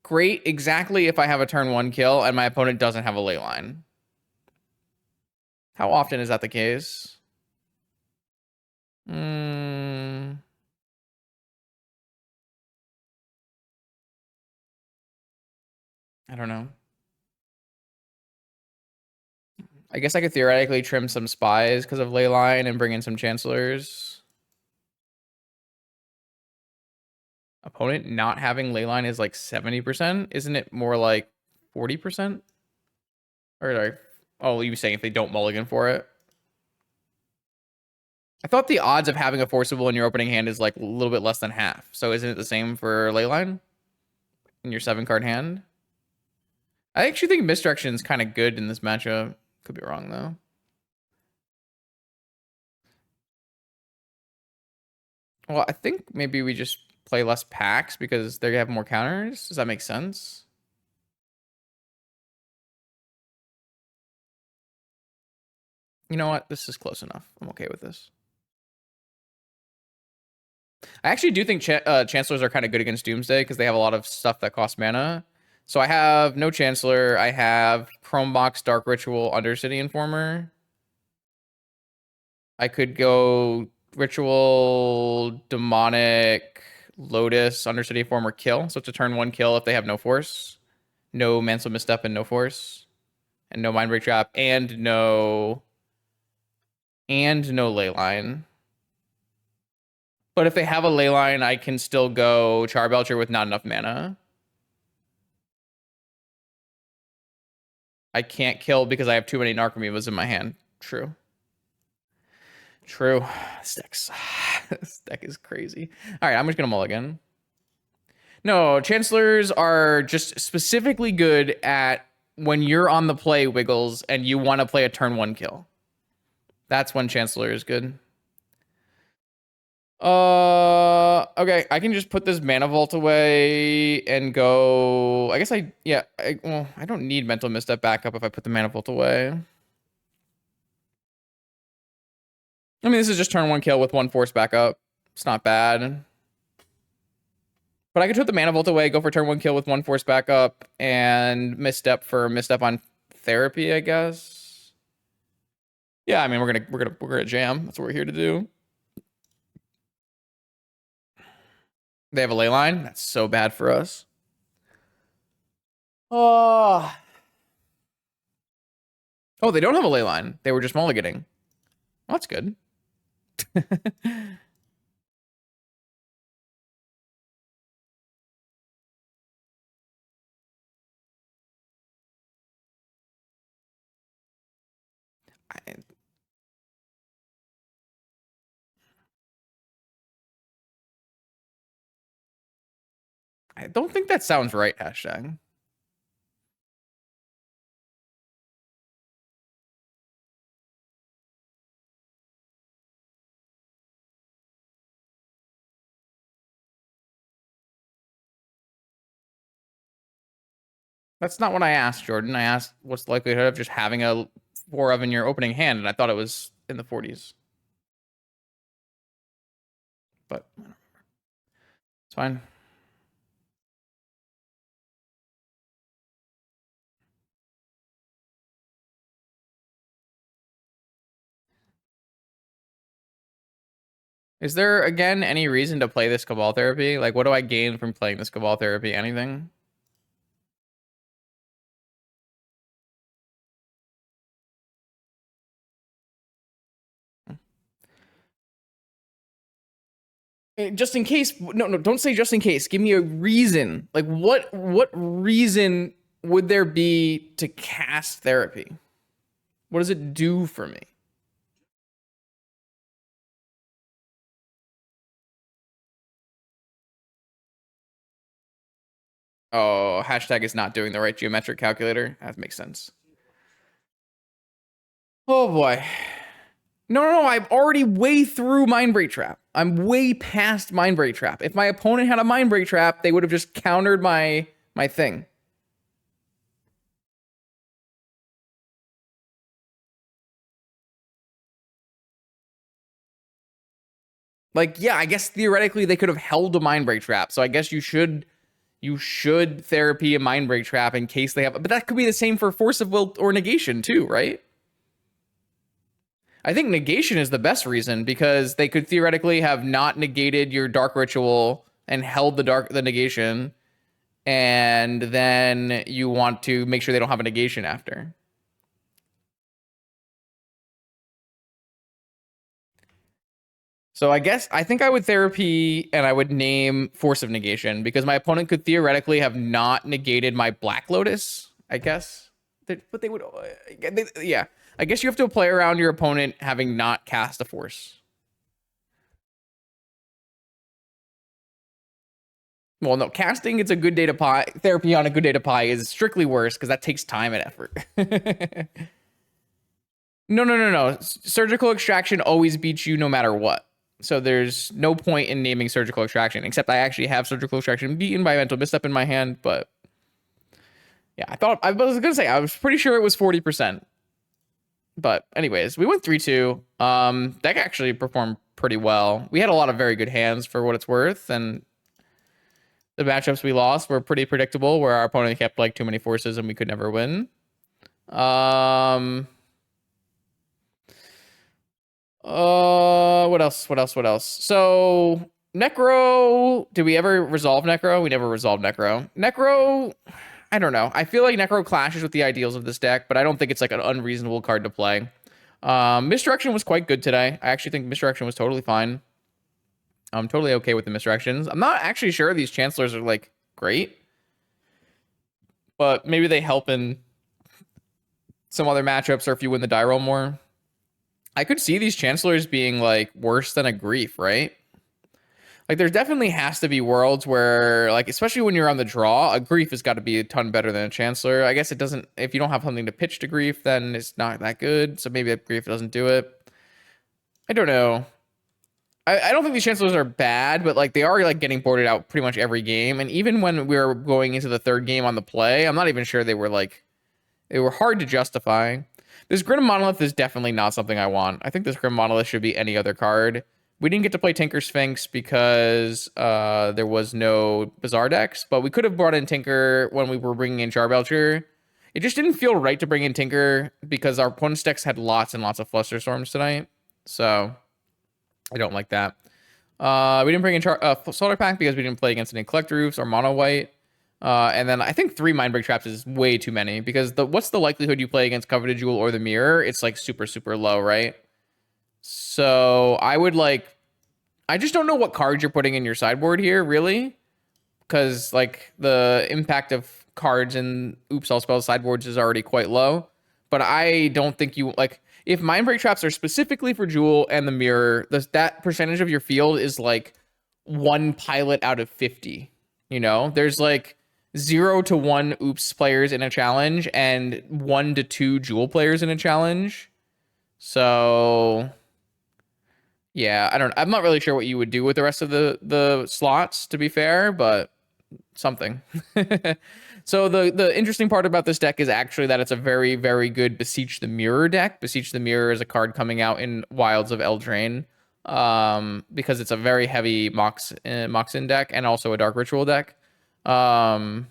great exactly if I have a turn 1 kill and my opponent doesn't have a Leyline. How often is that the case? I don't know. I guess I could theoretically trim some spies because of Leyline and bring in some chancellors. Opponent not having Leyline is like 70%. Isn't it more like 40%? Or like, oh, you were saying if they don't mulligan for it? I thought the odds of having a forcible in your opening hand is like a little bit less than half. So isn't it the same for Leyline in your 7-card hand? I actually think Misdirection is kind of good in this matchup. Could be wrong though. Well, I think maybe we just play less packs because they have more counters. Does that make sense? You know what? This is close enough. I'm okay with this. I actually do think Chancellors are kind of good against Doomsday because they have a lot of stuff that costs mana. So I have no Chancellor. I have Chrome Box, Dark Ritual, Undercity Informer. I could go Ritual, Demonic, Lotus, Undercity Informer, kill. So it's a turn 1 kill if they have no force. No Mantle Misstep and no force. And no Mindbreak Trap. And no Leyline. But if they have a Leyline, I can still go Charbelcher with not enough mana. I can't kill because I have too many Narcomoebas in my hand. True. True. This deck is crazy. All right, I'm just going to mulligan. No, Chancellors are just specifically good at when you're on the play, Wiggles, and you want to play a turn 1 kill. That's when Chancellor is good. Okay, I can just put this Mana Vault away and go. I guess I don't need Mental Misstep backup if I put the Mana Vault away. I mean, this is just turn 1 kill with 1 force backup. It's not bad. But I could put the Mana Vault away, go for turn 1 kill with 1 force backup, and misstep on therapy, I guess. Yeah, I mean we're gonna jam. That's what we're here to do. They have a Leyline. That's so bad for us. Oh, they don't have a Leyline. They were just mulliganing. Well, that's good. I don't think that sounds right, hashtag. That's not what I asked, Jordan. I asked what's the likelihood of just having a 4 of in your opening hand, and I thought it was in the 40s. But it's fine. Is there, again, any reason to play this Cabal Therapy? Like, what do I gain from playing this Cabal Therapy? Anything? Just in case. No, don't say just in case. Give me a reason. Like, what reason would there be to cast Therapy? What does it do for me? Oh, hashtag is not doing the right geometric calculator. That makes sense. Oh boy. No, I'm already way through Mindbreak Trap. I'm way past Mindbreak Trap. If my opponent had a Mindbreak Trap, they would have just countered my thing. Like, yeah, I guess theoretically they could have held a Mindbreak Trap. So I guess you should therapy a Mindbreak Trap in case they have. But that could be the same for Force of Will or Negation too, right? I think Negation is the best reason because they could theoretically have not negated your Dark Ritual and held the Negation, and then you want to make sure they don't have a negation after. So I think I would therapy and I would name Force of Negation because my opponent could theoretically have not negated my Black Lotus, I guess. But they would, yeah. I guess you have to play around your opponent having not cast a Force. Well, no, casting it's a good data pie. Therapy on a good data pie is strictly worse because that takes time and effort. No. Surgical extraction always beats you no matter what. So there's no point in naming surgical extraction, except I actually have surgical extraction beaten by mental misstep in my hand. But yeah, I was gonna say I was pretty sure it was 40%. But anyways, we went 3-2. Deck actually performed pretty well. We had a lot of very good hands for what it's worth, and the matchups we lost were pretty predictable, where our opponent kept like too many forces and we could never win. What else? So Necro, did we ever resolve Necro? We never resolved Necro. Necro, I don't know. I feel like Necro clashes with the ideals of this deck, but I don't think it's like an unreasonable card to play. Misdirection was quite good today. I actually think Misdirection was totally fine. I'm totally okay with the Misdirections. I'm not actually sure these Chancellors are like great, but maybe they help in some other matchups or if you win the die roll more. I could see these Chancellors being like worse than a Grief, right? Like there definitely has to be worlds where, like, especially when you're on the draw, a Grief has got to be a ton better than a Chancellor. I guess it doesn't, if you don't have something to pitch to Grief, then it's not that good. So maybe a Grief doesn't do it. I don't know. I don't think these Chancellors are bad, but like they are like getting boarded out pretty much every game. And even when we were going into the third game on the play, I'm not even sure they were hard to justify. This Grim Monolith is definitely not something I want. I think this Grim Monolith should be any other card. We didn't get to play Tinker Sphinx because there was no Bazaar decks, but we could have brought in Tinker when we were bringing in Charbelcher. It just didn't feel right to bring in Tinker because our opponent's decks had lots and lots of Flusterstorms tonight. So I don't like that. We didn't bring in Solar Pack because we didn't play against any Collect Roofs or Mono White. And then I think 3 Mindbreak Traps is way too many because what's the likelihood you play against Coveted Jewel or the Mirror? It's like super, super low, right? So I would I just don't know what cards you're putting in your sideboard here, really. Because like the impact of cards in Oops All Spells sideboards is already quite low. But I don't think you, like, if Mindbreak Traps are specifically for Jewel and the Mirror, that percentage of your field is like 1 pilot out of 50. You know, there's like 0 to 1 Oops players in a challenge and 1 to 2 Jewel players in a challenge. So yeah, I'm not really sure what you would do with the rest of the slots, to be fair, but something. So the interesting part about this deck is actually that it's a very, very good Beseech the Mirror deck. Beseech the Mirror is a card coming out in Wilds of Eldraine, because it's a very heavy Moxin deck and also a Dark Ritual deck. I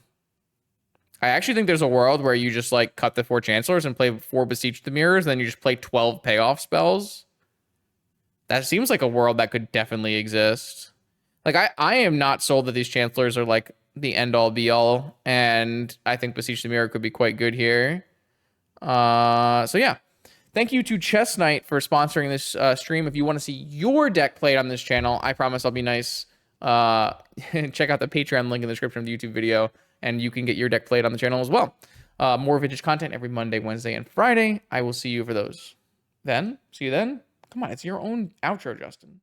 actually think there's a world where you just like cut the 4 Chancellors and play 4 Beseech the Mirrors, then you just play 12 payoff spells. That seems like a world that could definitely exist. Like I am not sold that these Chancellors are like the end all be all, and I think Beseech the Mirror could be quite good here. So yeah. Thank you to Chess Knight for sponsoring this stream. If you want to see your deck played on this channel, I promise I'll be nice. Check out the Patreon link in the description of the YouTube video, and you can get your deck played on the channel as well. More vintage content every Monday, Wednesday, and Friday. I will see you for those. See you then. Come on, it's your own outro, Justin.